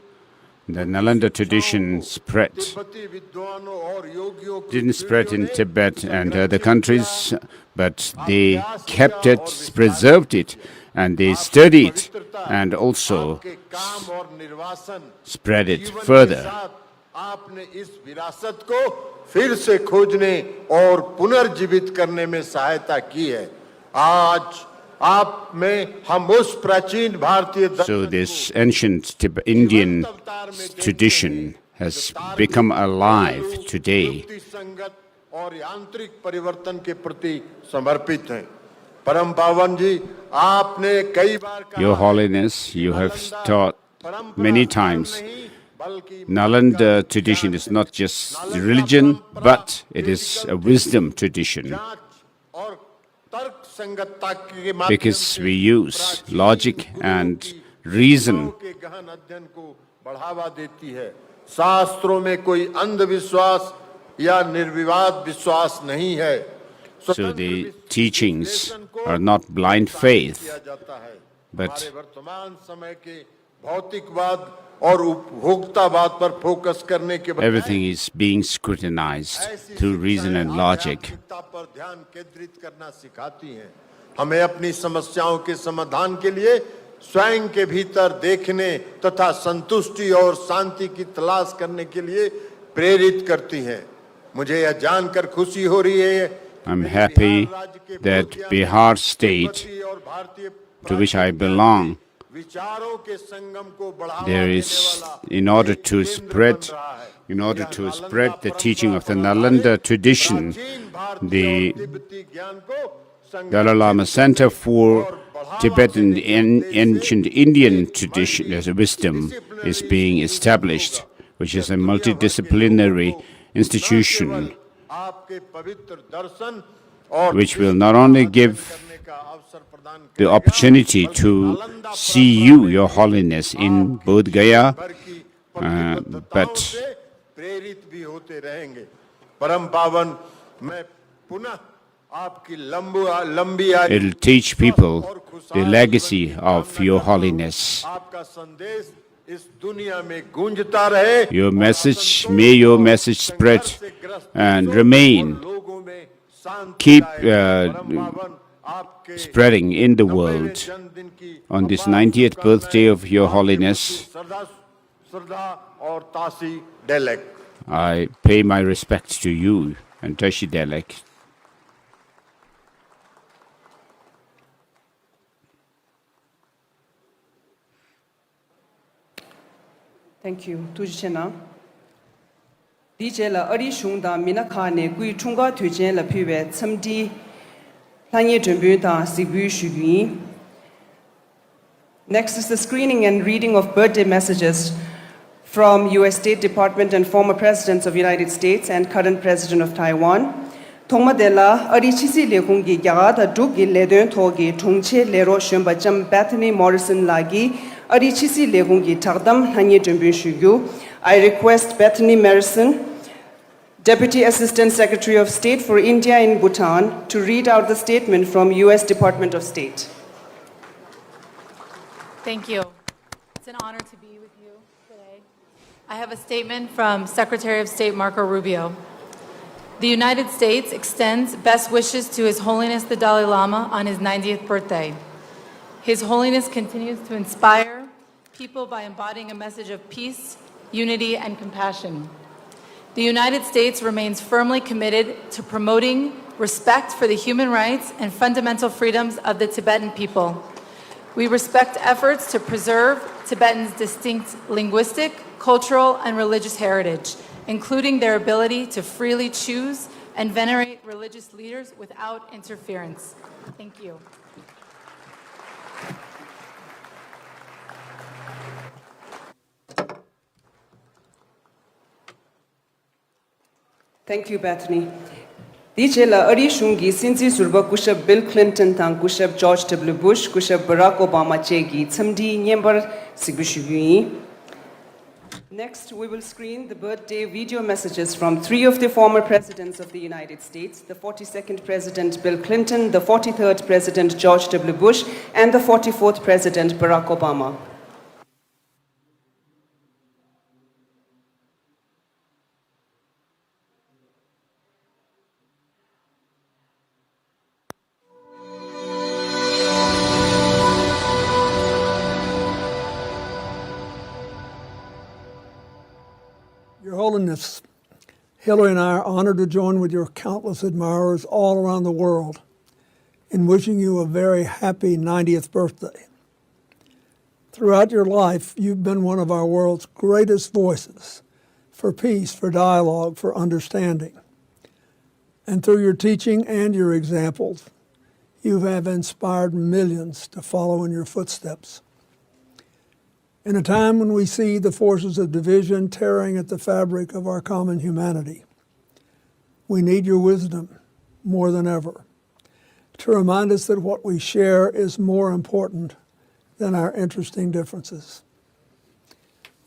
The Nalanda tradition spread. तिब्बती विद्वानों और योगियों की Didn't spread in पीढ़ियों ने Tibet and other संरक्षित countries, किया, but they kept it, preserved it, and they studied and also आपके काम और निर्वासन spread it जीवन के further. साथ आपने इस विरासत को फिर से खोजने और पुनर्जीवित करने में सहायता की है। आज आप में हम उस प्राचीन भारतीय So this ancient Indian tradition has become alive today. युक्ति संगत और यांत्रिक परिवर्तन के प्रति समर्पित हैं। परम पावन जी, आपने कई बार कहा Your Holiness, you have taught many times, बल्कि Nalanda tradition is not just religion, but it is a wisdom tradition, जांच और तर्क संगतता के माध्यम because से we use प्राचीन logic गुरुओं and की reason. विचारों के गहन अध्ययन को बढ़ावा देती है। शास्त्रों में कोई अंधविश्वास या निर्विवाद विश्वास नहीं है। So the teachings are not blind faith, किया जाता है। but हमारे वर्तमान समय के भौतिकवाद और उपभोक्तावाद पर फोकस करने के बजाय everything is being scrutinized through reason and logic. आध्यात्मिकता पर ध्यान केंद्रित करना सिखाती हैं। हमें अपनी समस्याओं के समाधान के लिए स्वयं के भीतर देखने तथा संतुष्टि और शांति की तलाश करने के लिए प्रेरित करती हैं। मुझे यह जानकर खुशी हो रही है I'm happy that Bihar state, और भारतीय to which I belong, विचारों के संगम को बढ़ावा there देने is, वाला in order to केंद्र spread, बन रहा है। in order यह to Nalanda spread the teaching of the परंपरा Nalanda वाले tradition, प्राचीन भारतीय the और तिब्बती ज्ञान को संगम Dalai Lama Center for Tibetan and ancient Indian tradition as a wisdom is being established, which is a multidisciplinary institution आपके पवित्र दर्शन और which will not only give करने का अवसर प्रदान the opportunity to see you, Your Holiness, in Bodh Gaya, भर की but प्रतिबद्धताओं से प्रेरित भी होते रहेंगे। परम पावन, मैं पुनः आपकी लंबी आयु it'll teach people the legacy of Your Holiness. आपका संदेश इस दुनिया में गूंजता रहे। Your message, may your message spread and remain, लोगों में शांति keep आए। परम पावन, आपके spreading in the 90वें world. जन्मदिन की On this अपार 90th शुभकामनाएं। birthday of Your आपके Holiness, प्रति श्रद्धा और तासी डेलेक। I pay my respects to you and Tashi Delek. Thank you. Tujchena. Dijela ari shungda mina khane kui chunga thujen la phiwe chamdi lanye jumbu da sibu shugi. Next is the screening and reading of birthday messages from US State Department and former presidents of United States and current president of Taiwan. Thongma dela ari chisi lekungi gyaga da dugi ledön thogi thongche lero shomba cham Bethany Morrison lagi ari chisi lekungi tagdam hanye jumbu shugyu. I request Bethany Morrison, Deputy Assistant Secretary of State for India and Bhutan, to read out the statement from US Department of State. Thank you. It's an honor to be with you today. I have a statement from Secretary of State Marco Rubio. The United States extends best wishes to His Holiness the Dalai Lama on his 90th birthday. His Holiness continues to inspire people by embodying a message of peace, unity, and compassion. The United States remains firmly committed to promoting respect for the human rights and fundamental freedoms of the Tibetan people. We respect efforts to preserve Tibetans' distinct linguistic, cultural, and religious heritage, including their ability to freely choose and venerate religious leaders without interference. Thank you. Thank you, Bethany. Dijela Ari Shungi Sinzi Surba Kushab Bill Clinton Tang Kushab George W. Bush Kushab Barack Obama Chegi Tsamdi Nyembar Sigbishugui. Next, we will screen the birthday video messages from 3 of the former presidents of the United States, the 42nd President Bill Clinton, the 43rd President George W. Bush, and the 44th President Barack Obama. Your Holiness, Hillary and I are honored to join with your countless admirers all around the world in wishing you a very happy 90th birthday. Throughout your life, you've been one of our world's greatest voices for peace, for dialogue, for understanding. And through your teaching and your examples, you have inspired millions to follow in your footsteps. In a time when we see the forces of division tearing at the fabric of our common humanity, we need your wisdom more than ever to remind us that what we share is more important than our interesting differences.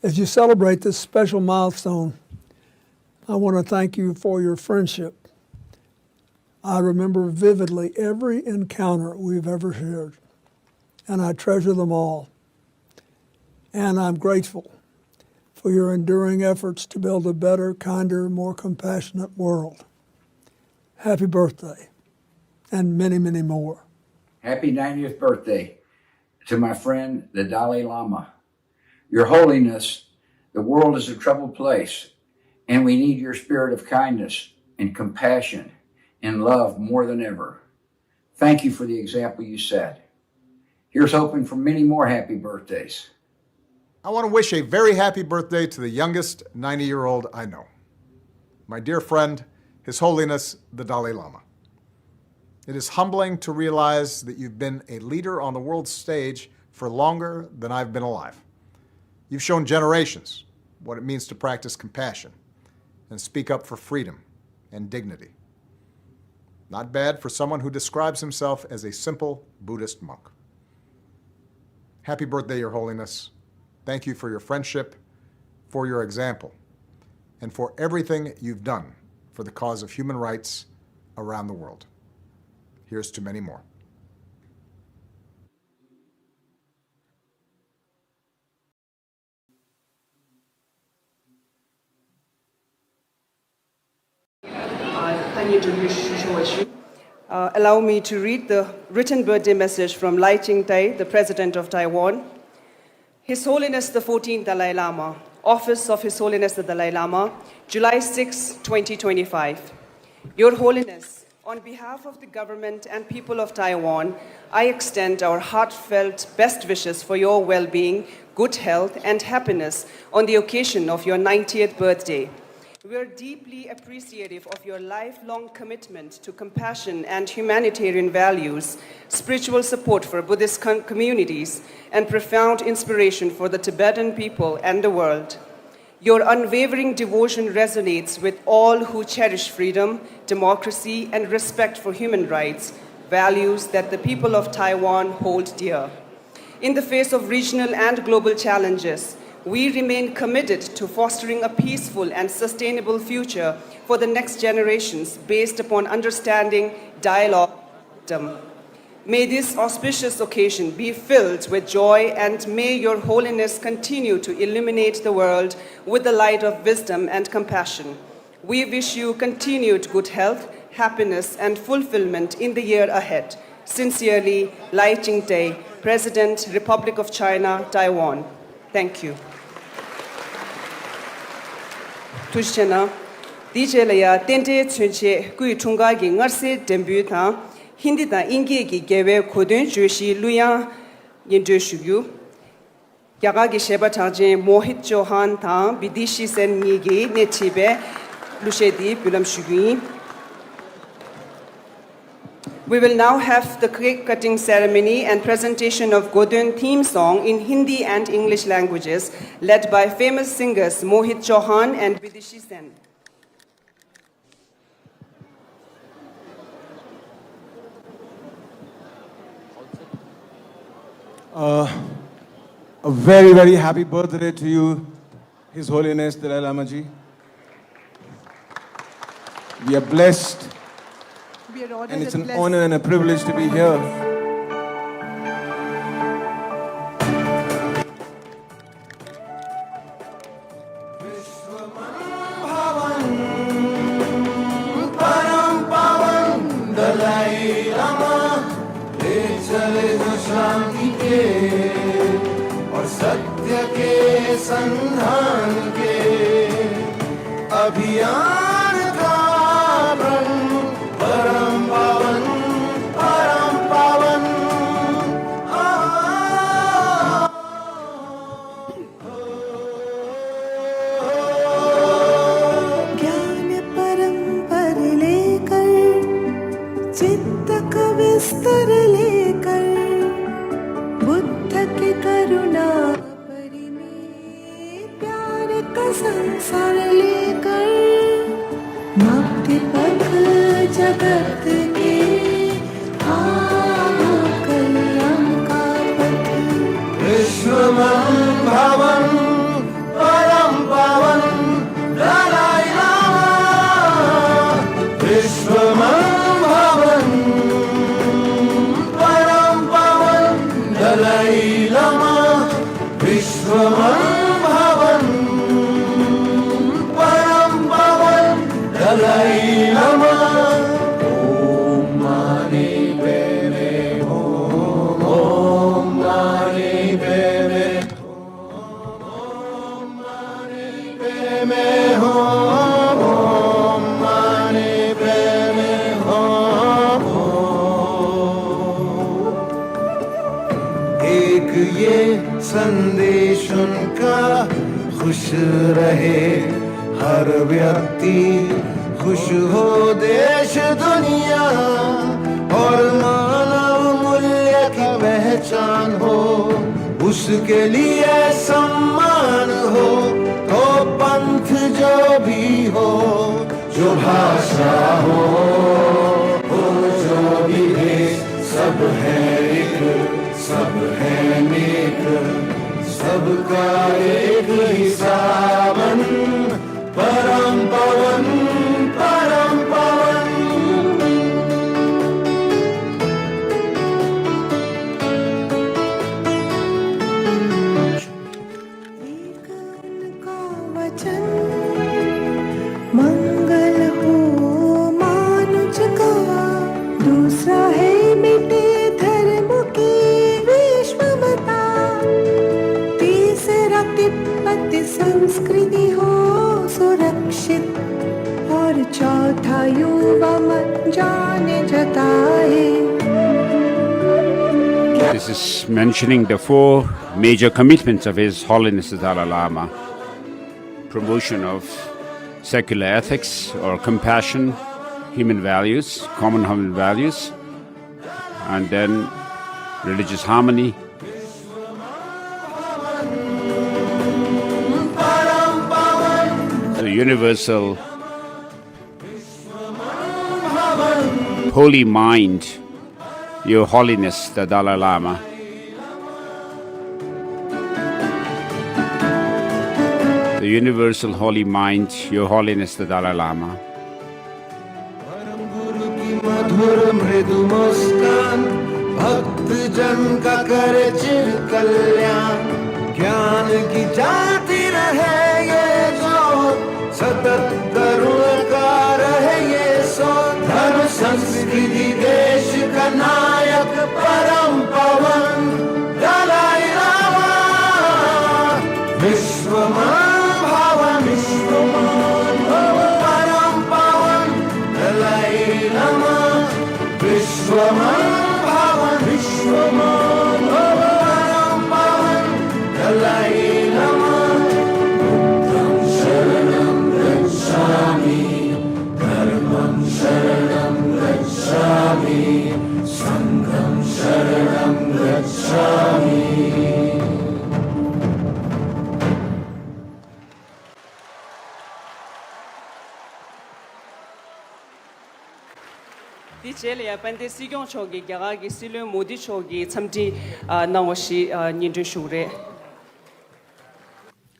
As you celebrate this special milestone, I want to thank you for your friendship. I remember vividly every encounter we've ever shared, and I treasure them all. And I'm grateful for your enduring efforts to build a better, kinder, more compassionate world. Happy birthday, and many, many more. Happy 90th birthday to my friend, the Dalai Lama. Your Holiness, the world is a troubled place, and we need your spirit of kindness and compassion and love more than ever. Thank you for the example you set. Here's hoping for many more happy birthdays. I want to wish a very happy birthday to the youngest 90-year-old I know, my dear friend, His Holiness, the Dalai Lama. It is humbling to realize that you've been a leader on the world stage for longer than I've been alive. You've shown generations what it means to practice compassion and speak up for freedom and dignity. Not bad for someone who describes himself as a simple Buddhist monk. Happy birthday, Your Holiness. Thank you for your friendship, for your example, and for everything you've done for the cause of human rights around the world. Here's to many more. Allow me to read the written birthday message from Lai Ching-tai, the President of Taiwan. His Holiness the 14th Dalai Lama, Office of His Holiness the Dalai Lama, July 6, 2025. Your Holiness, on behalf of the government and people of Taiwan, I extend our heartfelt best wishes for your well-being, good health, and happiness on the occasion of your 90th birthday. We are deeply appreciative of your lifelong commitment to compassion and humanitarian values, spiritual support for Buddhist communities, and profound inspiration for the Tibetan people and the world. Your unwavering devotion resonates with all who cherish freedom, democracy, and respect for human rights, values that the people of Taiwan hold dear. In the face of regional and global challenges, we remain committed to fostering a peaceful and sustainable future for the next generations based upon understanding, dialogue, and wisdom. May this auspicious occasion be filled with joy, and may Your Holiness continue to illuminate the world with the light of wisdom and compassion. We wish you continued good health, happiness, and fulfillment in the year ahead. Sincerely, Lai Ching-te, President, Republic of China, Taiwan. Thank you. Tushchena, DJ Laya, Tente Chunche, Kui Tunga Gi Ngarse debut ta, Hindi ta Ingi Gi Gewe Kodun Joshi Luya Yendo Shugu. Yaga Gi Sheba Taje, Mohit Johan ta, Bidishi Sen Nigi, Netibe, Lushedi, Bulam Shugui. We will now have the cake cutting ceremony and presentation of Godun theme song in Hindi and English languages, led by famous singers Mohit Chauhan and Bidishi Sen. A very, very happy birthday to you, His Holiness Dalai Lama Ji. We are blessed. And it's an honor and a privilege to be here. Dalai Lama, le chale jo shanti ke aur satya ke sandhan ke abhiyan. स्तर लेकर बुद्ध की करुणा परिमेय प्यार का संसार लेकर मुक्ति पथ जगत के कल्याण का पथ विश्वमं भवन परम पावन Dalai Lama विश्वमं Dalai Lama, Vishwamam Bhavan, Param Pavan, Dalai Lama. Om Mani Padme Hum, Om Mani Padme Hum, Om Mani Padme Hum, Om Mani Padme Hum. एक ये संदेश उनका खुश रहे हर व्यक्ति खुश हो देश दुनिया और मानव मूल्य की पहचान हो उसके लिए सम्मान हो तो पंथ जो भी हो जो भाषा हो जो भी देश सब है एक सब है नेक सबका एक ही सावन परम पवन परम पवन एक उनका वचन मंगल हो मानुष का दूसरा है मिटे धर्म की विश्वमता तीसरा तिब्बत संस्कृति हो सुरक्षित और चौथा युवा मन जाने जताए. This is mentioning the four major commitments of His Holiness the Dalai Lama. Promotion of secular ethics or compassion, human values, common human values, and then religious harmony. The universal holy mind, Your Holiness the Dalai Lama. The universal holy mind, Your Holiness the Dalai Lama. मधुर मृदु मुस्कान भक्त जन का करे चिर कल्याण ज्ञान की जाती रहे ये जोत सतत करुण का रहे ये सो धर्म संस्कृति देश का नायक परम पवन दलाई लामा विश्वमान भवन परम पवन दलाई लामा विश्वमान भवन परम पवन दलाई लामा बुद्धं शरणं गच्छामि धर्मं शरणं गच्छामि संघं शरणं गच्छामि Dicelia pande sigon chogi garagi silu modi chogi chamti nawashi nindu shure.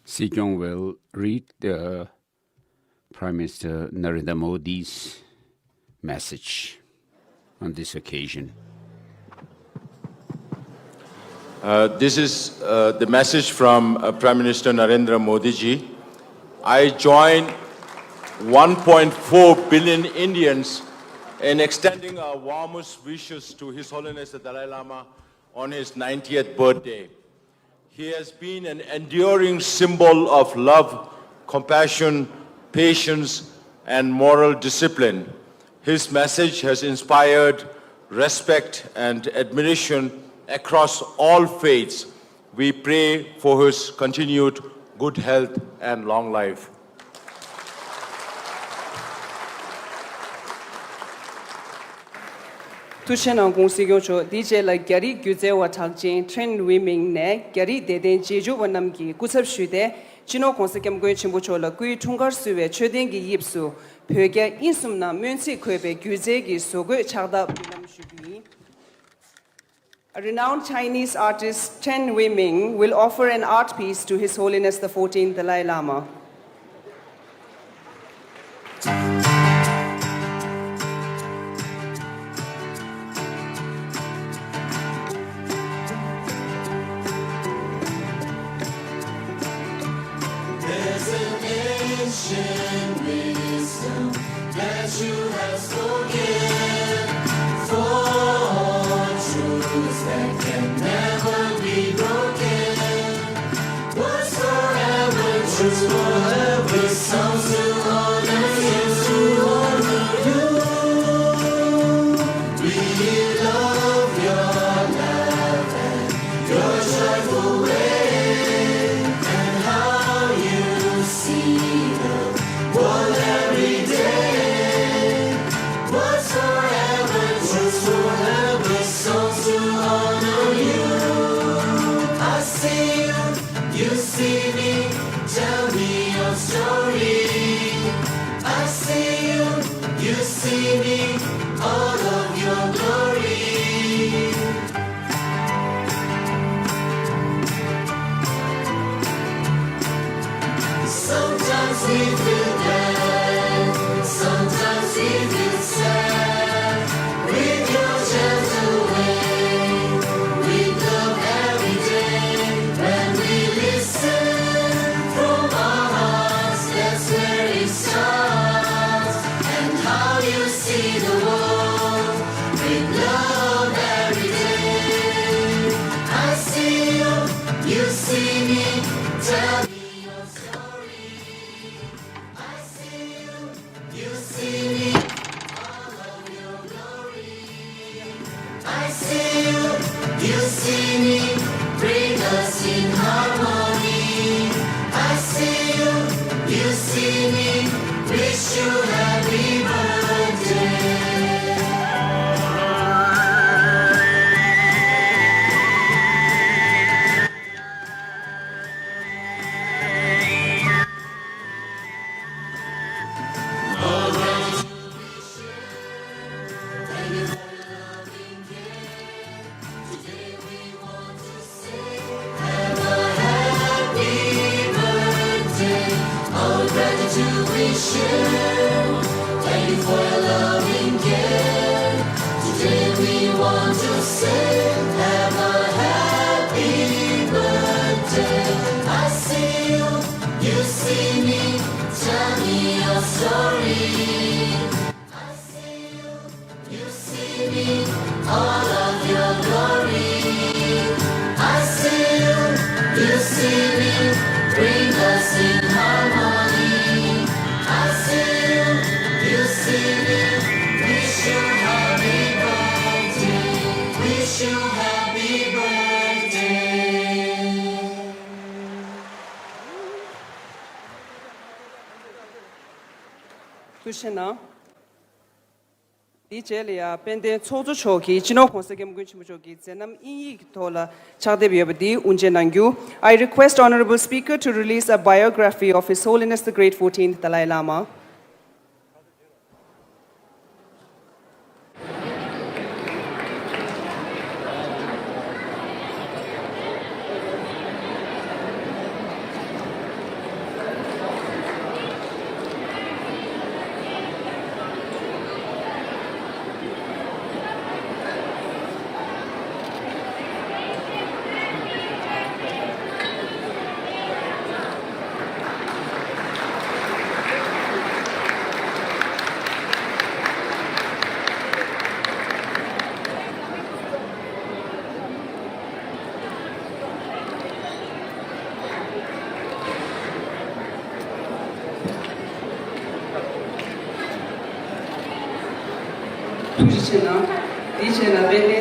Sikyong will read the Prime Minister Narendra Modi's message on this occasion. This is the message from Prime Minister Narendra Modi ji. I join 1.4 billion Indians in extending our warmest wishes to His Holiness the Dalai Lama on his 90th birthday. He has been an enduring symbol of love, compassion, patience, and moral discipline. His message has inspired respect and admiration across all faiths. We pray for his continued good health and long life. Tushen ang kung sigyo cho DJ la gyari gyuze wa thakjin train women ne gyari deden jeju wanam gi kusap shude chino konsekem goy chimbo cho la kui thungar suwe chöden gi yipsu pöge insumna mönsi köbe gyuze gi sogo chagda bilam shubi. A renowned Chinese artist, Chen Wei-ming, will offer an art piece to His Holiness the 14th Dalai Lama. There's an ancient wisdom that you have spoken for truths that can never be broken. What's forever true, forever songs to honor you, to honor you. We love your love and your joyful way, and how you see the world every day. What's forever true, forever songs to honor you. I see you, you see me, tell me your story. I see you, you see me, all of your glory. Sometimes we feel glad, sometimes we feel sad. With your gentle way, we love every day. When we listen from our hearts, that's where it starts. And how you see the world with love every day. I see you, you see me, tell me your story. I see you, you see me, all of your glory. I see you, you see me, bring us in harmony. I see you, you see me, wish you happy birthday. Gratitude we share. Thank you for your loving care. birthday, we want to say, have a happy birthday. I see you, you see me, tell me your story. I see you, you see me, all of your glory. I see you see me, bring us in harmony. I see you see me, wish you happy birthday, wish you happy birthday. Tushena. Dicelia, pende chozo choki, chino konsegem gunchimu choki, zenam inyi tola chadebiyabadi unjenangyu. I request Honorable Speaker to release a biography of His Holiness the Great 14th Dalai Lama.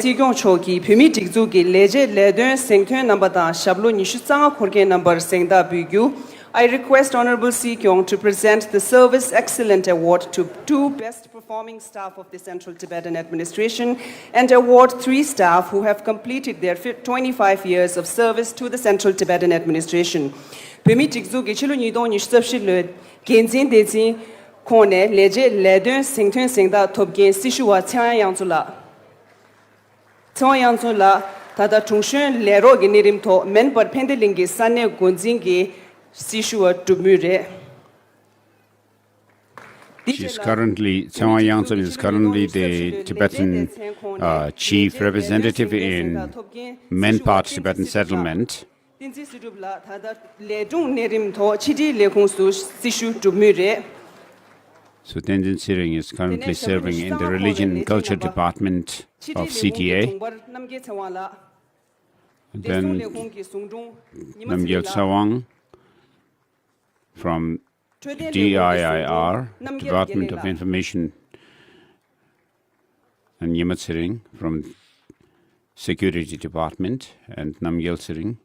Sigyon choki pimi tikzu ki leje ledun sengtuen number da shablo nishu tsanga khorge number sengda bugyu. I request Honorable Sikyong to present the Service Excellent Award to 2 best performing staff of the Central Tibetan Administration and award 3 staff who have completed their 25 years of service to the Central Tibetan Administration. Pimi tikzu ki chilu nidon nishu sabshi le genzin dezin kone leje ledun sengtuen sengda topgen sishuwa tsang yangzula. Tsang yangzula tada chungshun lero genirim to men par pendelingi sanne gonzingi sishuwa dumure. Tsang Yangzul is currently the Tibetan chief representative in Menpat Tibetan settlement. Dinzi sidubla tada ledung nerim to chidi lekungsu sishu dumure. So Tenzin Siring is currently serving in the Religion and Culture Department of CTA. And then Namgyal Sawang from DIIR, Department of Information, and Yemat Siring from Security Department, and Namgyal Siring.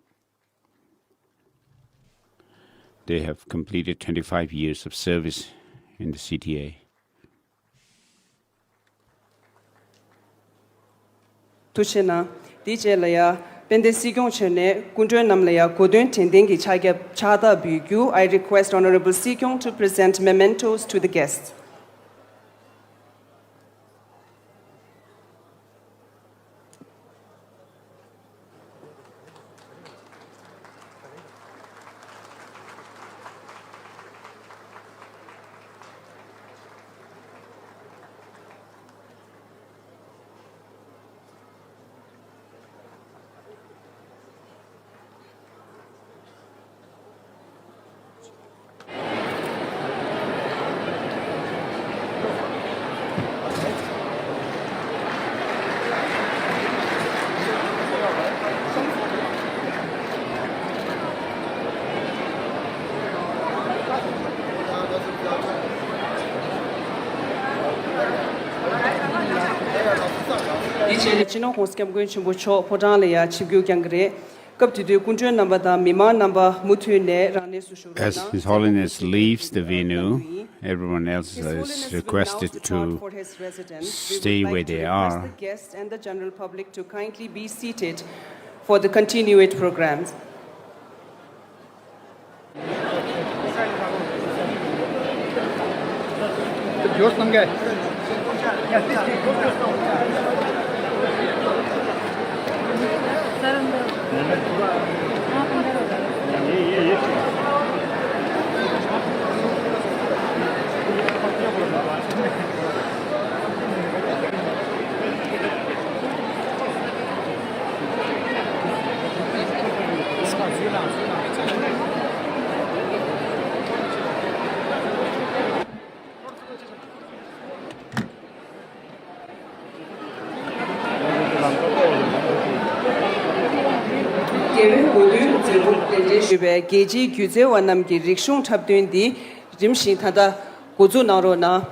They have completed 25 years of service in the CTA. Tushena, DJ Laya, Pende Sigong Chene, Kundun Namlaya, Kodun Tendengi Chada Bugyu. I request Honorable Sikyong to present mementos to the guests. Chino Hoskem going to Bucho, Podalia, Chibu Gangre, Cup to do Kunjan number, the Mima number, Mutune, Ranesu. As His Holiness leaves the venue, everyone else is requested to stay where they are. The guests and the general public to kindly be seated for the continued programs. shube geji gyuze wanam gi rikshung thabdun di rimshin thada gozu naro na.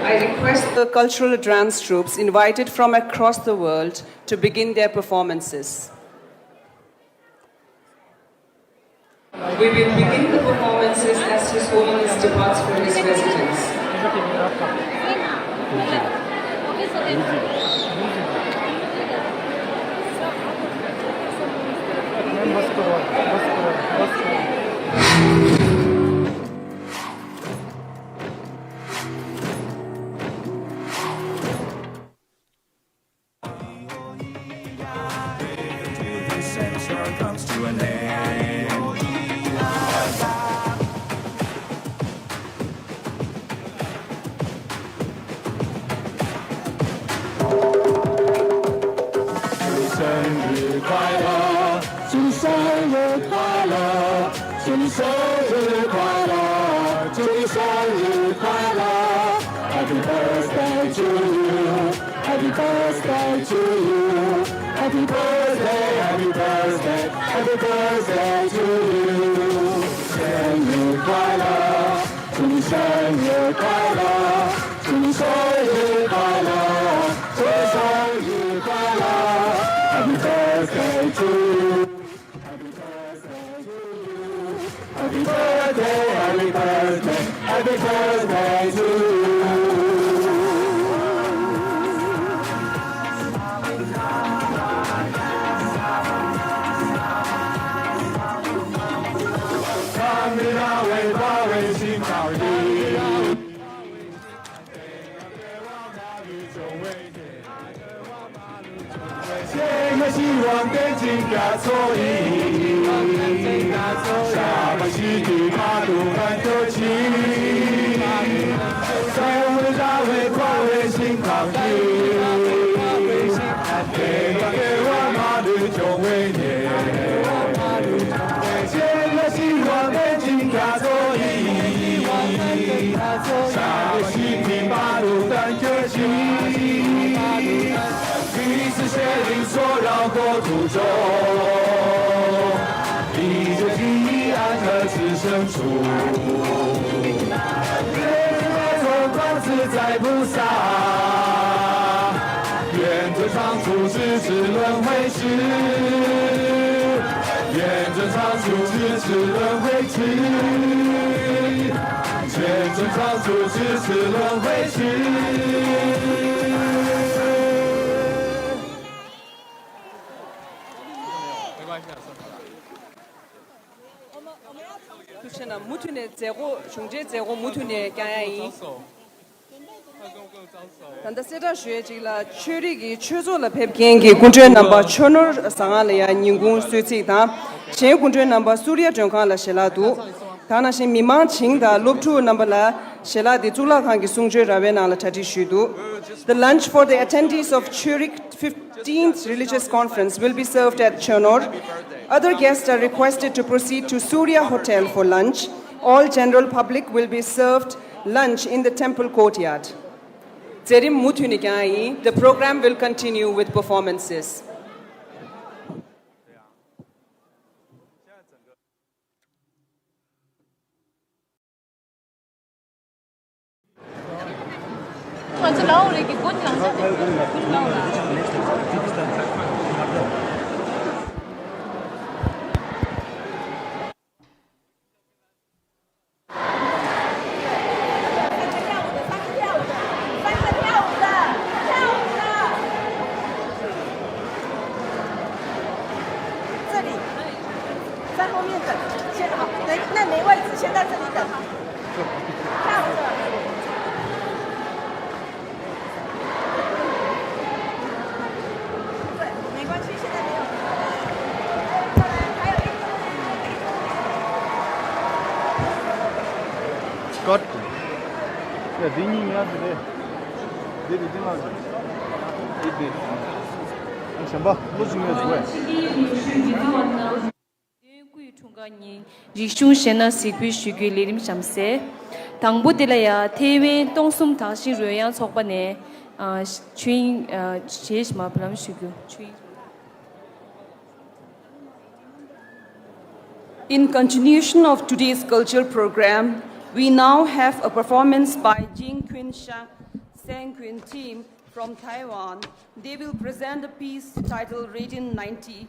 I request the cultural dance troupes invited from across the world to begin their performances. We will begin the performances as His Holiness departs for his residence. Comes to an end. Happy birthday to you. Happy birthday to you. Happy birthday, happy birthday, happy birthday to you. 生日快乐，祝你生日快乐，祝你生日快乐，祝你生日快乐。Happy birthday to you. Happy birthday to you. Happy birthday, happy birthday, happy birthday to you.希望跟进加错意，下班西去马路看头起，在我们大会跨越新抗议，给我马路就为年，现在希望跟进加错意，下班西去马路看头起。彼此协定所绕过途中，披着记忆安和此生处。愿白头光自在菩萨，愿这长处直至轮回时，愿这长处直至轮回时，愿这长处直至轮回时。Kuchena mutune zero shungje zero mutune kayai. Tanda seta shue jila churi gi chuzo la pep gengi kunje namba chonor sangala ya ningun suci ta che kunje namba surya jongkha la shela du tana shin mimang ching da lobtu namba la shela di zula khang gi sungje rawe na la thati shudu. The lunch for the attendees of Churik 15th Religious Conference will be served at Chonor. Other guests are requested to proceed to Surya Hotel for lunch. All general public will be served lunch in the temple courtyard. Zerim Mutunikai, the program will continue with performances. Scott, ja, Ding ja, bitte. Bitte, bitte mal. Bitte. Ich habe bloß mir das. Rishu Shena Sigui Shugu Lirim Shamse, 당부 딜라야 태외 동숨 당시 료양 속반에 주인 제시마 브람 슈규 In continuation of today's cultural program, we now have a performance by Jing Qin Sang Qin team from Taiwan. They will present a piece titled Radiant 90